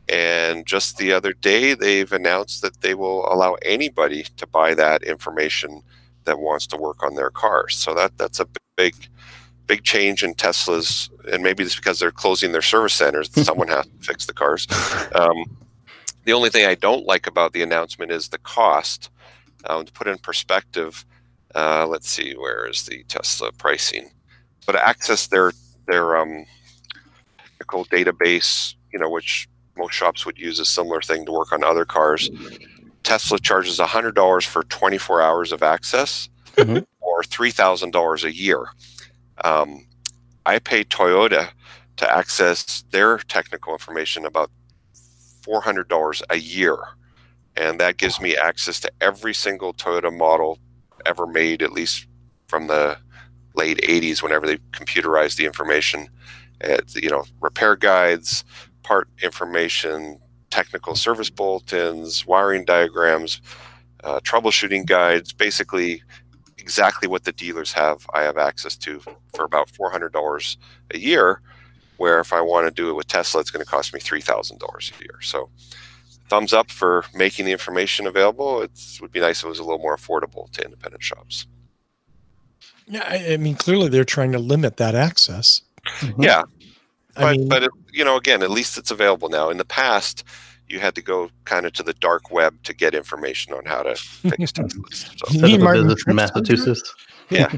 And just the other day, they've announced that they will allow anybody to buy that information that wants to work on their cars. So that's a big change in Tesla's, and maybe it's because they're closing their service centers. Someone has to fix the cars. The only thing I don't like about the announcement is the cost. To put in perspective, let's see, where is the Tesla pricing? But to access their technical database, which most shops would use a similar thing to work on other cars, Tesla charges $100 for 24 hours of access, or $3,000 a year. I pay Toyota to access their technical information about $400 a year, and that gives me access to every single Toyota model ever made, at least from the late 80s, whenever they computerized the information. It's, repair guides, part information, technical service bulletins, wiring diagrams, troubleshooting guides, basically exactly what the dealers have, I have access to for about $400 a year, where if I want to do it with Tesla, it's going to cost me $3,000 a year. So thumbs up for making the information available. It would be nice if it was a little more affordable to independent shops.
Yeah, I mean, clearly they're trying to limit that access.
Mm-hmm.
Yeah,
I mean,
but again, at least it's available now. In the past, you had to go kind of to the dark web to get information on how to fix Teslas. So.
You
Set
need
up a
Martin
business in
Trips on
Massachusetts.
Yeah.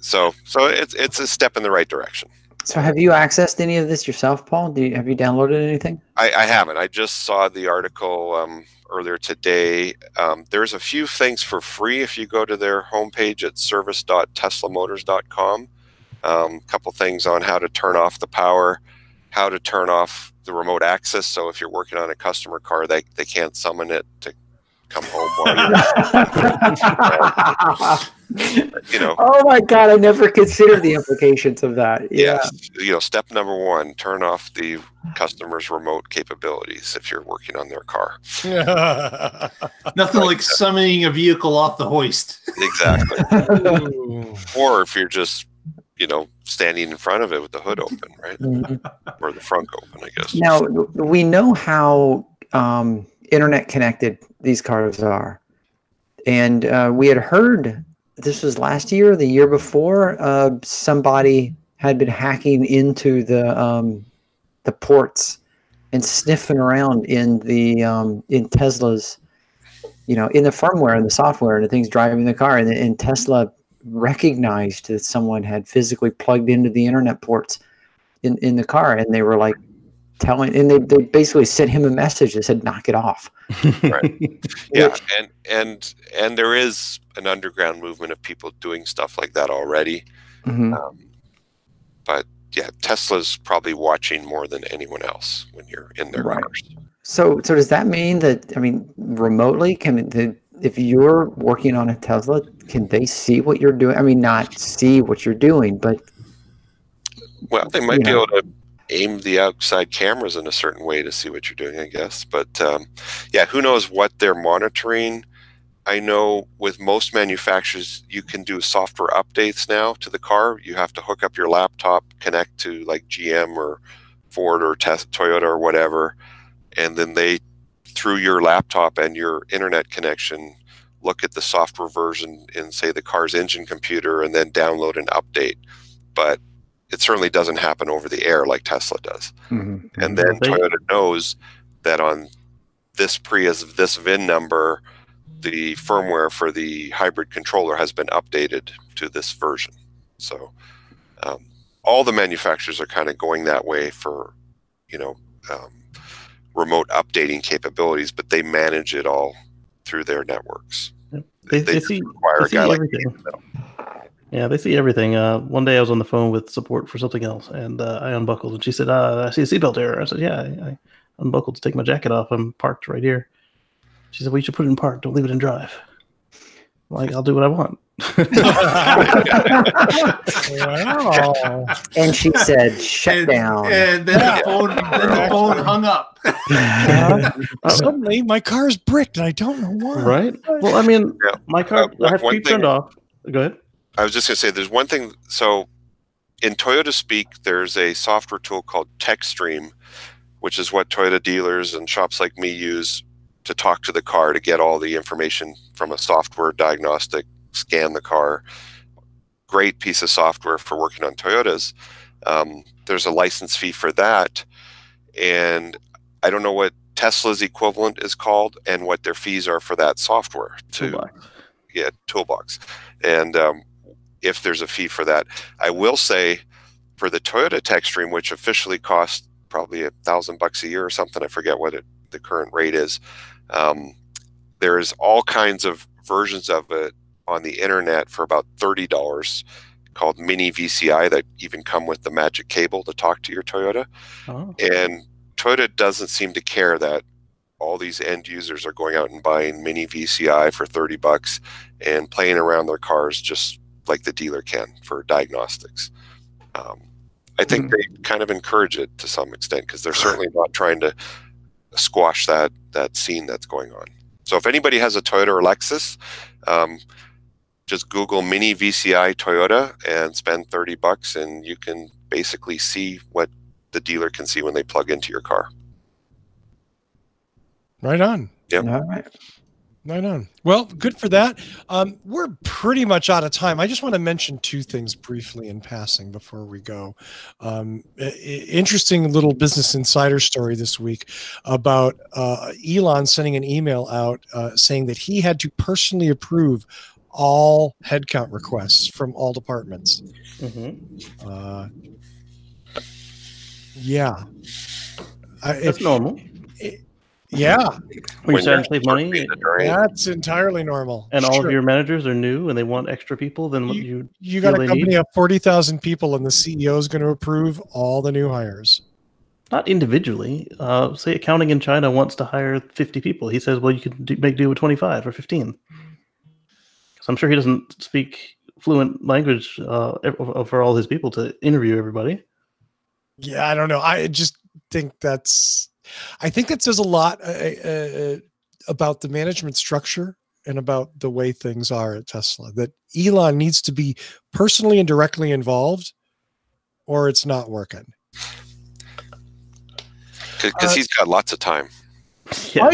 So it's a step in the right direction.
So have you accessed any of this yourself, Paul? Have you downloaded anything?
I haven't. I just saw the article earlier today. There's a few things for free if you go to their homepage at service.teslamotors.com. A couple things on how to turn off the power, how to turn off the remote access. So if you're working on a customer car, they can't summon it to come home while you're
Oh my God, I never considered the implications of that. Yeah.
Step number 1, turn off the customer's remote capabilities if you're working on their car.
Nothing like summoning a vehicle off the hoist.
Exactly. Or if you're just standing in front of it with the hood open, right? Or the front open, I guess.
Now, we know how internet connected these cars are. And we had heard, this was last year or the year before, somebody had been hacking into the ports and sniffing around in Tesla's, in the firmware and the software and the things driving the car. And Tesla recognized that someone had physically plugged into the internet ports in the car, and they were like and they basically sent him a message that said, knock it off.
Right. Yeah. And there is an underground movement of people doing stuff like that already.
Mm-hmm.
But yeah, Tesla's probably watching more than anyone else when you're in their cars.
So does that mean that, remotely, if you're working on a Tesla, can they see what you're doing? I mean, not see what you're doing, but...
Well, they might be able to aim the outside cameras in a certain way to see what you're doing, I guess. But who knows what they're monitoring. I know with most manufacturers, you can do software updates now to the car. You have to hook up your laptop, connect to like GM or Ford or Toyota or whatever, and then they, through your laptop and your internet connection, look at the software version in, say, the car's engine computer and then download an update. But it certainly doesn't happen over the air like Tesla does.
Mm-hmm.
And then Toyota knows that on this Prius, this VIN number, the firmware for the hybrid controller has been updated to this version. So all the manufacturers are kind of going that way for, remote updating capabilities, but they manage it all through their networks.
They see everything. Yeah, they see everything. One day I was on the phone with support for something else, and I unbuckled, and she said, I see a seatbelt error. I said, yeah, I unbuckled to take my jacket off. I'm parked right here. She said, well, you should put it in park. Don't leave it in drive. I'm like, I'll do what I want.
Wow. And she said, shut down.
And then the phone hung up.
Suddenly, my car's bricked, and I don't know why.
Right? Well, my car, I have keep turned off. Go ahead.
I was just going to say, there's one thing. So in Toyota speak, there's a software tool called TechStream, which is what Toyota dealers and shops like me use to talk to the car to get all the information from a software diagnostic, scan the car. Great piece of software for working on Toyotas. There's a license fee for that. And I don't know what Tesla's equivalent is called and what their fees are for that software. Toolbox. And if there's a fee for that. I will say for the Toyota TechStream, which officially costs probably $1,000 a year or something, I forget what the current rate is. There's all kinds of versions of it on the internet for about $30 called mini VCI that even come with the magic cable to talk to your Toyota. Oh. And Toyota doesn't seem to care that all these end users are going out and buying mini VCI for $30 and playing around their cars just like the dealer can for diagnostics. I think they kind of encourage it to some extent because they're certainly not trying to squash that scene that's going on. So if anybody has a Toyota or Lexus, just Google mini VCI Toyota and spend $30 and you can basically see what the dealer can see when they plug into your car.
Right on.
Yep.
All right.
Right on. Well, good for that. We're pretty much out of time. I just want to mention two things briefly in passing before we go. Interesting little Business Insider story this week about Elon sending an email out saying that he had to personally approve all headcount requests from all departments. Yeah.
That's normal.
Yeah.
When you're starting to save money,
that's entirely normal.
And all of your managers are new and they want extra people, then what you
got a company of 40,000 people and the CEO is going to approve all the new hires.
Not individually. Say accounting in China wants to hire 50 people. He says, well, you can make do with 25 or 15. Because I'm sure he doesn't speak fluent language for all his people to interview everybody.
Yeah, I don't know. I just think that says a lot about the management structure and about the way things are at Tesla, that Elon needs to be personally and directly involved or it's not working.
Because he's got lots of time.
Yeah.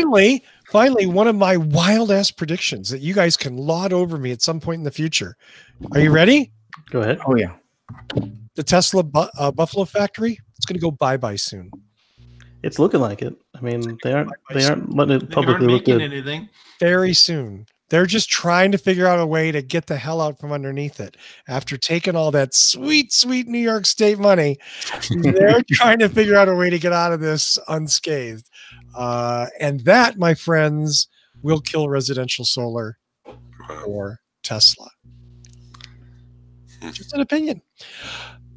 Finally, one of my wild ass predictions that you guys can laud over me at some point in the future. Are you ready?
Go ahead.
Oh, yeah.
The Tesla Buffalo factory, it's going to go bye-bye soon.
It's looking like it. I mean, they aren't letting it publicly look good.
Anything.
Very soon. They're just trying to figure out a way to get the hell out from underneath it. After taking all that sweet, sweet New York State money, they're trying to figure out a way to get out of this unscathed. And that, my friends, will kill residential solar or Tesla. Just an opinion.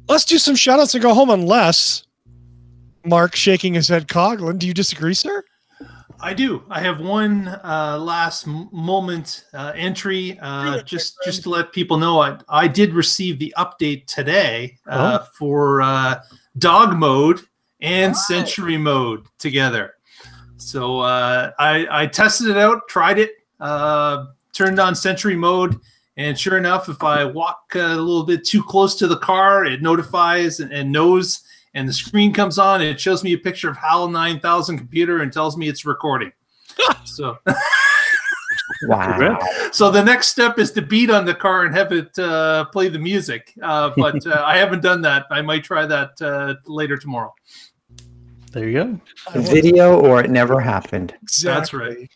Let's do some shout outs and go home unless Mark shaking his head Coughlin. Do you disagree, sir?
I do. I have one last moment entry just to let people know I did receive the update today for dog mode and Century mode together. So I tested it out, tried it, turned on Century mode. And sure enough, if I walk a little bit too close to the car, it notifies and knows, and the screen comes on, and it shows me a picture of HAL 9000 computer and tells me it's recording. So,
wow.
So the next step is to beat on the car and have it play the music. But I haven't done that. I might try that later tomorrow.
There you
go. Video or it never happened.
Exactly.
That's right.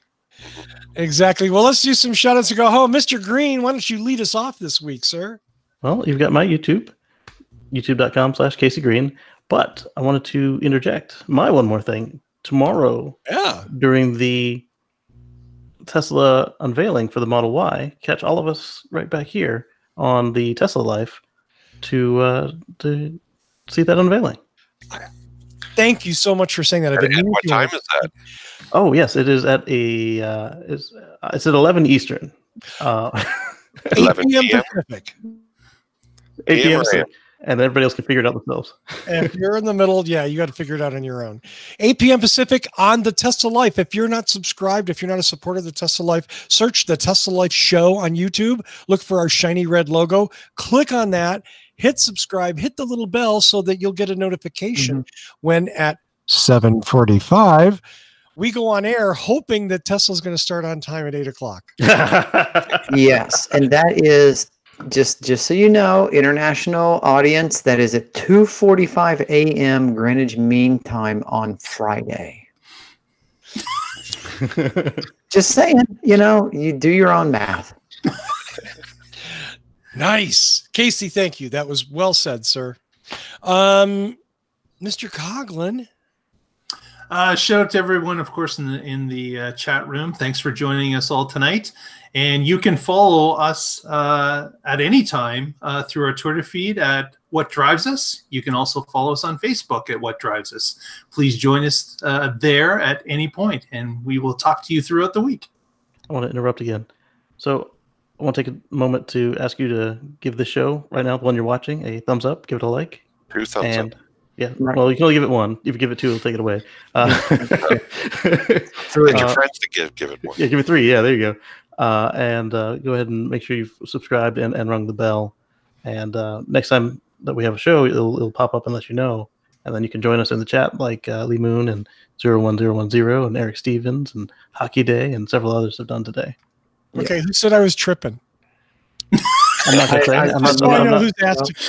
Exactly. Well, let's do some shout outs to go home. Mr. Green, why don't you lead us off this week, sir?
Well, you've got my YouTube, youtube.com/Casey Green. But I wanted to interject my one more thing. Tomorrow, during the Tesla unveiling for the Model Y, catch all of us right back here on the Tesla Life to see that unveiling.
Thank you so much for saying that.
And what time is that?
Oh, yes, it is at it's at 11 Eastern.
11
p.m.
p.m.
Pacific.
8 p.m. Pacific. And everybody else can figure it out themselves.
If you're in the middle, you got to figure it out on your own. 8 p.m. Pacific on the Tesla Life. If you're not subscribed, if you're not a supporter of the Tesla Life, search the Tesla Life show on YouTube. Look for our shiny red logo. Click on that. Hit subscribe. Hit the little bell so that you'll get a notification when at 7:45 we go on air, hoping that Tesla's going to start on time at 8 o'clock.
Yes, and that is just so you know, international audience, that is at 2:45 a.m. Greenwich Mean Time on Friday. Just saying, you do your own math.
Nice. Casey, thank you. That was well said, sir. Mr. Coughlin.
Shout out to everyone, of course, in the chat room. Thanks for joining us all tonight. And you can follow us at any time through our Twitter feed at What Drives Us. You can also follow us on Facebook at What Drives Us. Please join us there at any point, and we will talk to you throughout the week.
I want to interrupt again. So want to take a moment to ask you to give the show right now, the one you're watching, a thumbs up. Give it a like.
2 thumbs up.
Yeah,
Right.
well, you can only give it one. If you give it 2, it'll take it away.
Get your friends to give it 1.
Yeah, give it 3. Yeah, there you go. And go ahead and make sure you've subscribed and rung the bell. And next time that we have a show, it'll pop up and let you know. And then you can join us in the chat, like Lee Moon and 01010 and Eric Stevens and Hockey Day and several others have done today.
Okay, who said I was tripping?
I'm not going to say.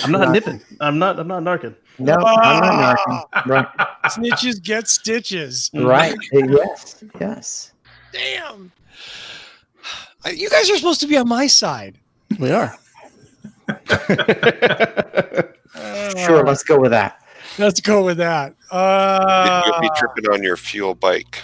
I'm not nipping. I'm not narking.
No, I'm not narking. Right.
Snitches get stitches.
Right. Yes.
Damn. You guys are supposed to be on my side.
We are.
Sure, let's go with that.
Let's go with that.
You'll be tripping on your Fuell bike.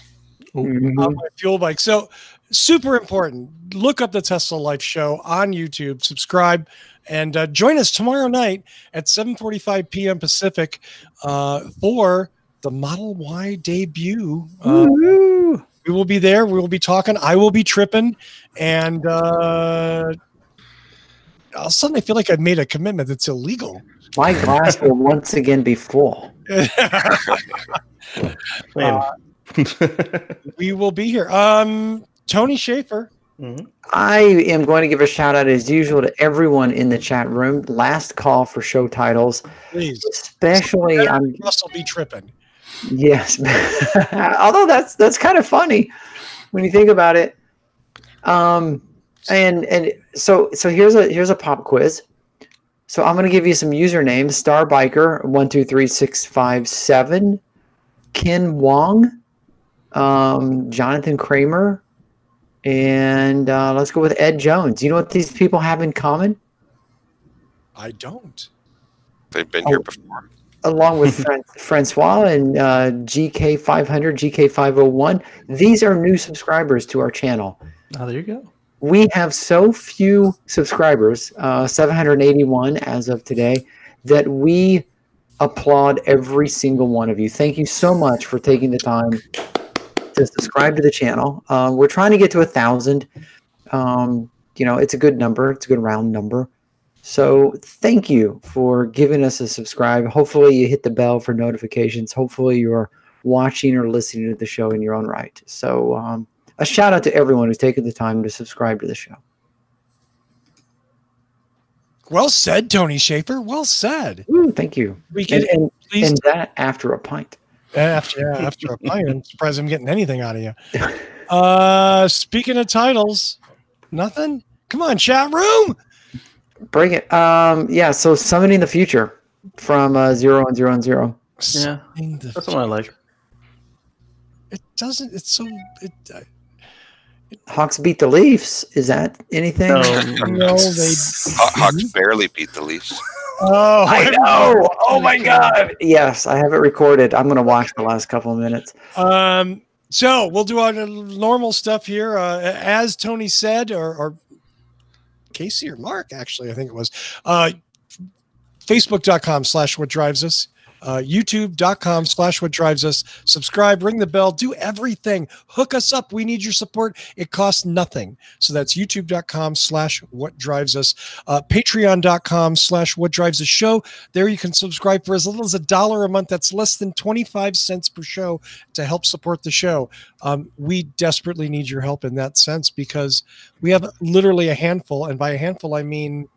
On my Fuell bike. So super important. Look up the Tesla Life Show on YouTube. Subscribe and join us tomorrow night at 7:45 p.m. Pacific for the Model Y debut. We will be there. We will be talking. I will be tripping, and all of a sudden I feel like I've made a commitment that's illegal.
My glass will once again be full.
We will be here. Tony Schaefer.
Mm-hmm.
I am going to give a shout out as usual to everyone in the chat room. Last call for show titles.
Please.
Especially
Russell be tripping.
Yes. Although that's kind of funny when you think about it. And so here's a pop quiz. So I'm going to give you some usernames: Starbiker 123657, Ken Wong, Jonathan Kramer, and let's go with Ed Jones. You know what these people have in common?
I don't.
They've been here before.
Along with Francois and GK500, GK501. These are new subscribers to our channel.
Oh, there you go.
We have so few subscribers, 781 as of today, that we applaud every single one of you. Thank you so much for taking the time to subscribe to the channel. We're trying to get to 1,000. It's a good number. It's a good round number. So thank you for giving us a subscribe. Hopefully you hit the bell for notifications. Hopefully you're watching or listening to the show in your own right. So a shout out to everyone who's taken the time to subscribe to the show.
Well said, Tony Schaefer. Well said.
Ooh, thank you. And that after a pint.
After a pint. I'm surprised I'm getting anything out of you. Speaking of titles, nothing? Come on, chat room.
Bring it. So Summoning the Future from 0100.
Yeah, that's what I like.
It doesn't. It's so.
Hawks beat the Leafs. Is that anything?
No,
Hawks barely beat the Leafs.
Oh,
I know. Oh my God. Yes, I have it recorded. I'm going to watch the last couple of minutes.
So we'll do our normal stuff here. As Tony said, or Casey or Mark, actually, I think it was, Facebook.com/whatdrivesus. YouTube.com/whatdrivesus. Subscribe, ring the bell, do everything. Hook us up. We need your support. It costs nothing. So that's youtube.com/whatdrivesus. Patreon.com/whatdrivesusshow. There you can subscribe for as little as $1 a month. That's less than 25 cents per show to help support the show. We desperately need your help in that sense because we have literally a handful, and by a handful I mean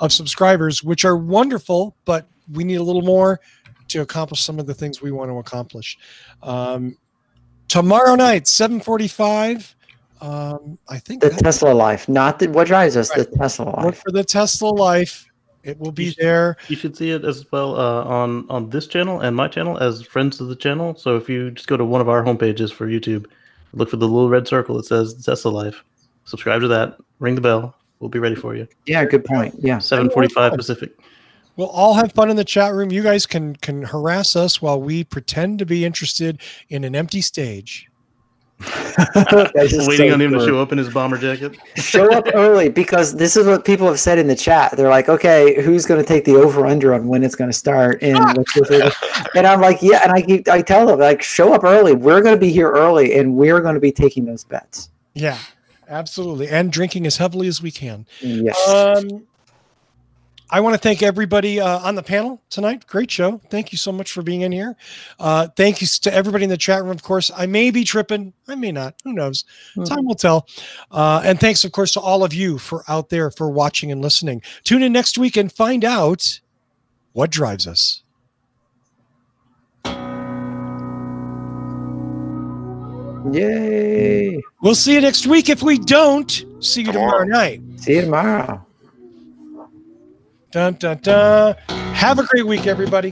of subscribers, which are wonderful, but we need a little more to accomplish some of the things we want to accomplish. Tomorrow night, 7:45. I think
the Tesla Life, not the What Drives Us,
right.
The Tesla Life.
Look for the Tesla Life. It will be there.
You should see it as well on this channel and my channel as friends of the channel. So if you just go to one of our homepages for YouTube, look for the little red circle that says Tesla Life. Subscribe to that. Ring the bell. We'll be ready for you.
Yeah, good point. Yeah,
7:45 Pacific.
We'll all have fun in the chat room. You guys can harass us while we pretend to be interested in an empty stage.
Waiting on him to show up in his bomber jacket.
Show up early, because this is what people have said in the chat. They're like, okay, who's going to take the over-under on when it's going to start? And and I'm like, yeah. And I tell them, like, show up early. We're going to be here early, and we're going to be taking those bets.
Yeah. Absolutely. And drinking as heavily as we can.
Yes.
I want to thank everybody on the panel tonight. Great show. Thank you so much for being in here. Thank you to everybody in the chat room. Of course, I may be tripping. I may not. Who knows? Time will tell. And thanks, of course, to all of you for out there for watching and listening. Tune in next week and find out what drives us.
Yay.
We'll see you next week. If we don't, see you tomorrow night.
See you tomorrow.
Dun, dun, dun. Have a great week, everybody.